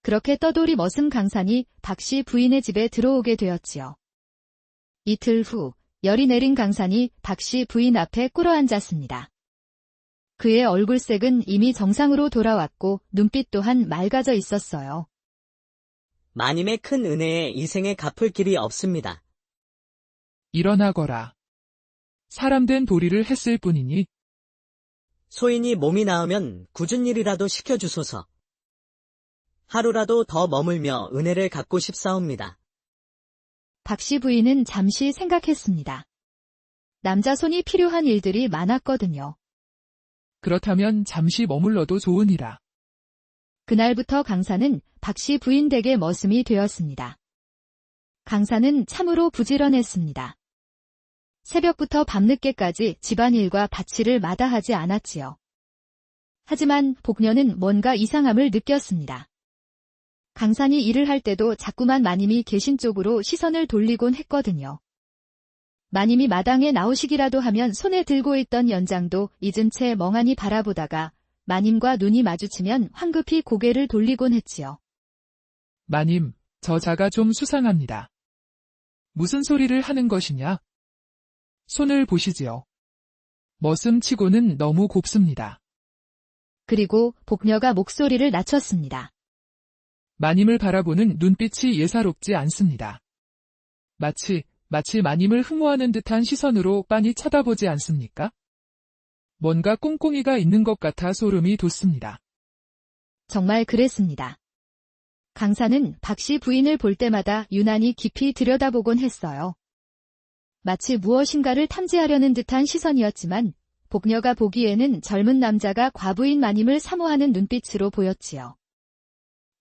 그렇게 떠돌이 머슴 강산이 박씨 부인의 집에 들어오게 되었지요. 이틀 후 열이 내린 강산이 박씨 부인 앞에 꿇어앉았습니다. 그의 얼굴색은 이미 정상으로 돌아왔고 눈빛 또한 맑아져 있었어요. 마님의 큰 은혜에 이 생에 갚을 길이 없습니다. 일어나거라. 사람된 도리를 했을 뿐이니 소인이 몸이 나으면 굳은 일이라도 시켜주소서. 하루라도 더 머물며 은혜를 갚고 싶사옵니다. 박씨 부인은 잠시 생각했습니다. 남자 손이 필요한 일들이 많았거든요. 그렇다면 잠시 머물러도 좋으니라. 그날부터 강사는 박씨 부인 댁의 머슴이 되었습니다. 강사는 참으로 부지런했습니다. 새벽부터 밤늦게까지 집안일과 밭일을 마다하지 않았지요. 하지만 복녀는 뭔가 이상함을 느꼈습니다. 강산이 일을 할 때도 자꾸만 마님이 계신 쪽으로 시선을 돌리곤 했거든요. 마님이 마당에 나오시기라도 하면 손에 들고 있던 연장도 잊은 채 멍하니 바라보다가 마님과 눈이 마주치면 황급히 고개를 돌리곤 했지요. 마님, 저 자가 좀 수상합니다. 무슨 소리를 하는 것이냐? 손을 보시지요. 머슴치고는 너무 곱습니다. 그리고 복녀가 목소리를 낮췄습니다. 마님을 바라보는 눈빛이 예사롭지 않습니다. 마치 마님을 흠모하는 듯한 시선으로 빤히 쳐다보지 않습니까? 뭔가 꿍꿍이가 있는 것 같아 소름이 돋습니다. 정말 그랬습니다. 강사는 박씨 부인을 볼 때마다 유난히 깊이 들여다보곤 했어요. 마치 무엇인가를 탐지하려는 듯한 시선이었지만 복녀가 보기에는 젊은 남자가 과부인 마님을 사모하는 눈빛으로 보였지요.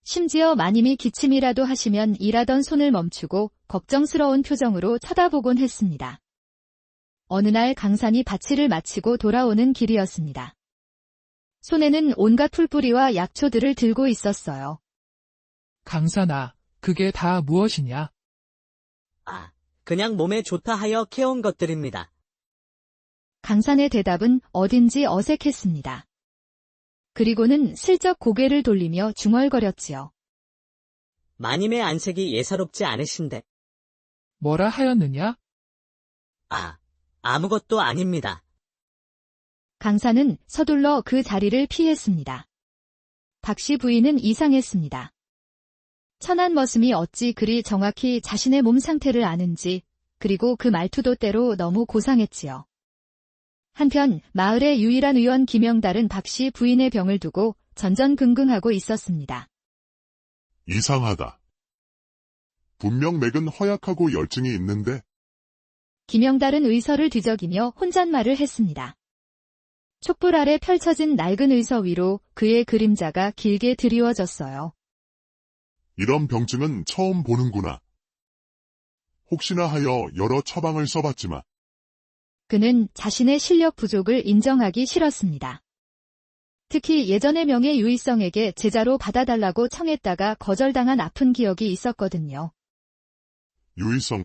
심지어 마님이 기침이라도 하시면 일하던 손을 멈추고 걱정스러운 표정으로 쳐다보곤 했습니다. 어느 날 강산이 밭일을 마치고 돌아오는 길이었습니다. 손에는 온갖 풀뿌리와 약초들을 들고 있었어요. 강산아, 그게 다 무엇이냐? 그냥 몸에 좋다 하여 캐온 것들입니다. 강산의 대답은 어딘지 어색했습니다. 그리고는 슬쩍 고개를 돌리며 중얼거렸지요. 마님의 안색이 예사롭지 않으신데. 뭐라 하였느냐? 아무것도 아닙니다. 강사는 서둘러 그 자리를 피했습니다. 박씨 부인은 이상했습니다. 천한 머슴이 어찌 그리 정확히 자신의 몸 상태를 아는지, 그리고 그 말투도 때로 너무 고상했지요. 한편 마을의 유일한 의원 김영달은 박씨 부인의 병을 두고 전전긍긍하고 있었습니다. 이상하다. 분명 맥은 허약하고 열증이 있는데 김영달은 의서를 뒤적이며 혼잣말을 했습니다. 촛불 아래 펼쳐진 낡은 의서 위로 그의 그림자가 길게 드리워졌어요. 이런 병증은 처음 보는구나. 혹시나 하여 여러 처방을 써봤지만 그는 자신의 실력 부족을 인정하기 싫었습니다. 특히 예전에 명예 유의성에게 제자로 받아달라고 청했다가 거절당한 아픈 기억이 있었거든요. 유의성,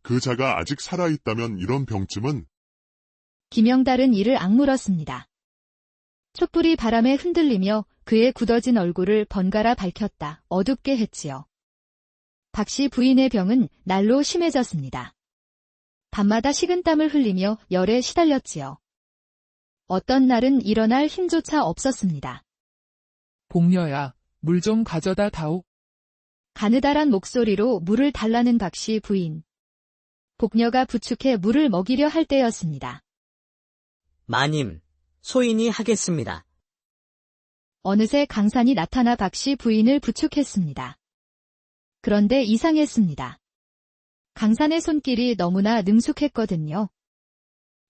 그 자가 아직 살아있다면 이런 병쯤은 김영달은 이를 악물었습니다. 촛불이 바람에 흔들리며 그의 굳어진 얼굴을 번갈아 밝혔다 어둡게 했지요. 박씨 부인의 병은 날로 심해졌습니다. 밤마다 식은땀을 흘리며 열에 시달렸지요. 어떤 날은 일어날 힘조차 없었습니다. 복녀야, 물 좀 가져다 다오. 가느다란 목소리로 물을 달라는 박씨 부인. 복녀가 부축해 물을 먹이려 할 때였습니다. 마님, 소인이 하겠습니다. 어느새 강산이 나타나 박씨 부인을 부축했습니다. 그런데 이상했습니다. 강산의 손길이 너무나 능숙했거든요.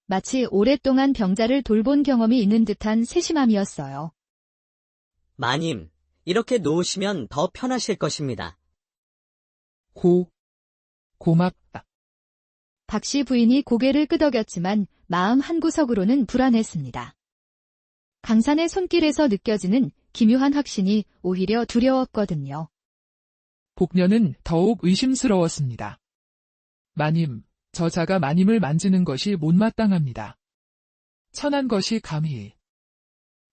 마치 오랫동안 병자를 돌본 경험이 있는 듯한 세심함이었어요. 마님, 이렇게 놓으시면 더 편하실 것입니다. 고맙다. 박씨 부인이 고개를 끄덕였지만 마음 한구석으로는 불안했습니다. 강산의 손길에서 느껴지는 기묘한 확신이 오히려 두려웠거든요. 복녀는 더욱 의심스러웠습니다. 마님, 저 자가 마님을 만지는 것이 못마땅합니다. 천한 것이 감히.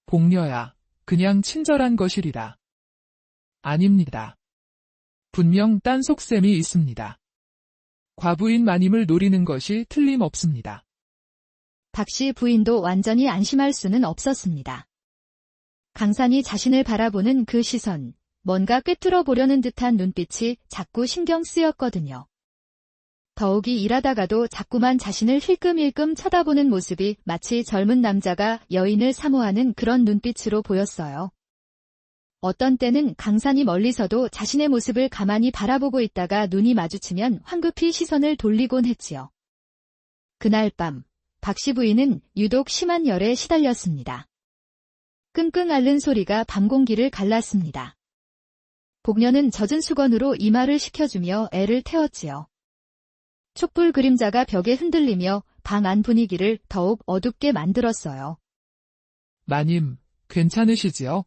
복녀야, 그냥 친절한 것이리라. 아닙니다. 분명 딴 속셈이 있습니다. 과부인 마님을 노리는 것이 틀림없습니다. 박씨 부인도 완전히 안심할 수는 없었습니다. 강산이 자신을 바라보는 그 시선, 뭔가 꿰뚫어 보려는 듯한 눈빛이 자꾸 신경 쓰였거든요. 더욱이 일하다가도 자꾸만 자신을 힐끔힐끔 쳐다보는 모습이 마치 젊은 남자가 여인을 사모하는 그런 눈빛으로 보였어요. 어떤 때는 강산이 멀리서도 자신의 모습을 가만히 바라보고 있다가 눈이 마주치면 황급히 시선을 돌리곤 했지요. 그날 밤, 박씨 부인은 유독 심한 열에 시달렸습니다. 끙끙 앓는 소리가 밤 공기를 갈랐습니다. 복녀는 젖은 수건으로 이마를 식혀주며 애를 태웠지요. 촛불 그림자가 벽에 흔들리며 방 안 분위기를 더욱 어둡게 만들었어요. 마님, 괜찮으시지요?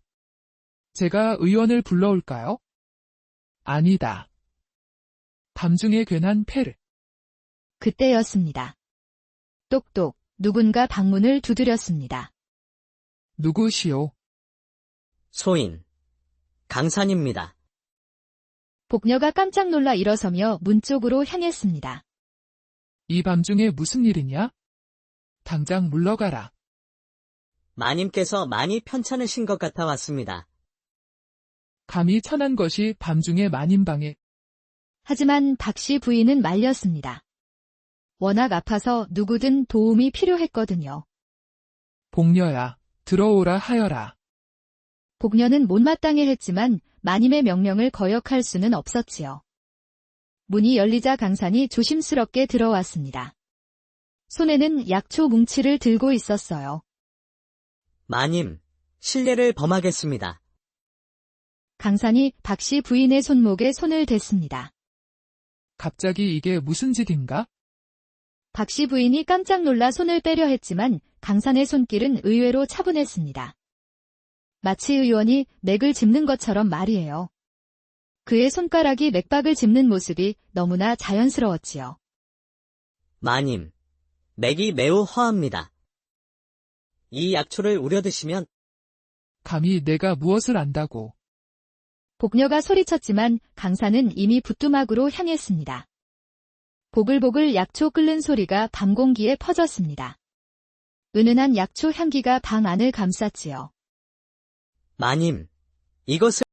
제가 의원을 불러올까요? 아니다. 밤중에 괜한 패를. 그때였습니다. 똑똑, 누군가 방문을 두드렸습니다. 누구시오? 소인, 강산입니다. 복녀가 깜짝 놀라 일어서며 문 쪽으로 향했습니다. 이 밤중에 무슨 일이냐? 당장 물러가라. 마님께서 많이 편찮으신 것 같아 왔습니다. 감히 천한 것이 밤중에 마님 방에. 하지만 박씨 부인은 말렸습니다. 워낙 아파서 누구든 도움이 필요했거든요. 복녀야, 들어오라 하여라. 복녀는 못마땅해 했지만 마님의 명령을 거역할 수는 없었지요. 문이 열리자 강산이 조심스럽게 들어왔습니다. 손에는 약초 뭉치를 들고 있었어요. 마님, 실례를 범하겠습니다. 강산이 박씨 부인의 손목에 손을 댔습니다. 갑자기 이게 무슨 짓인가? 박씨 부인이 깜짝 놀라 손을 빼려 했지만 강산의 손길은 의외로 차분했습니다. 마치 의원이 맥을 짚는 것처럼 말이에요. 그의 손가락이 맥박을 짚는 모습이 너무나 자연스러웠지요. 마님, 맥이 매우 허합니다. 이 약초를 우려 드시면 감히 내가 무엇을 안다고. 복녀가 소리쳤지만 강사는 이미 부뚜막으로 향했습니다. 보글보글 약초 끓는 소리가 밤 공기에 퍼졌습니다. 은은한 약초 향기가 방 안을 감쌌지요. 마님, 이것을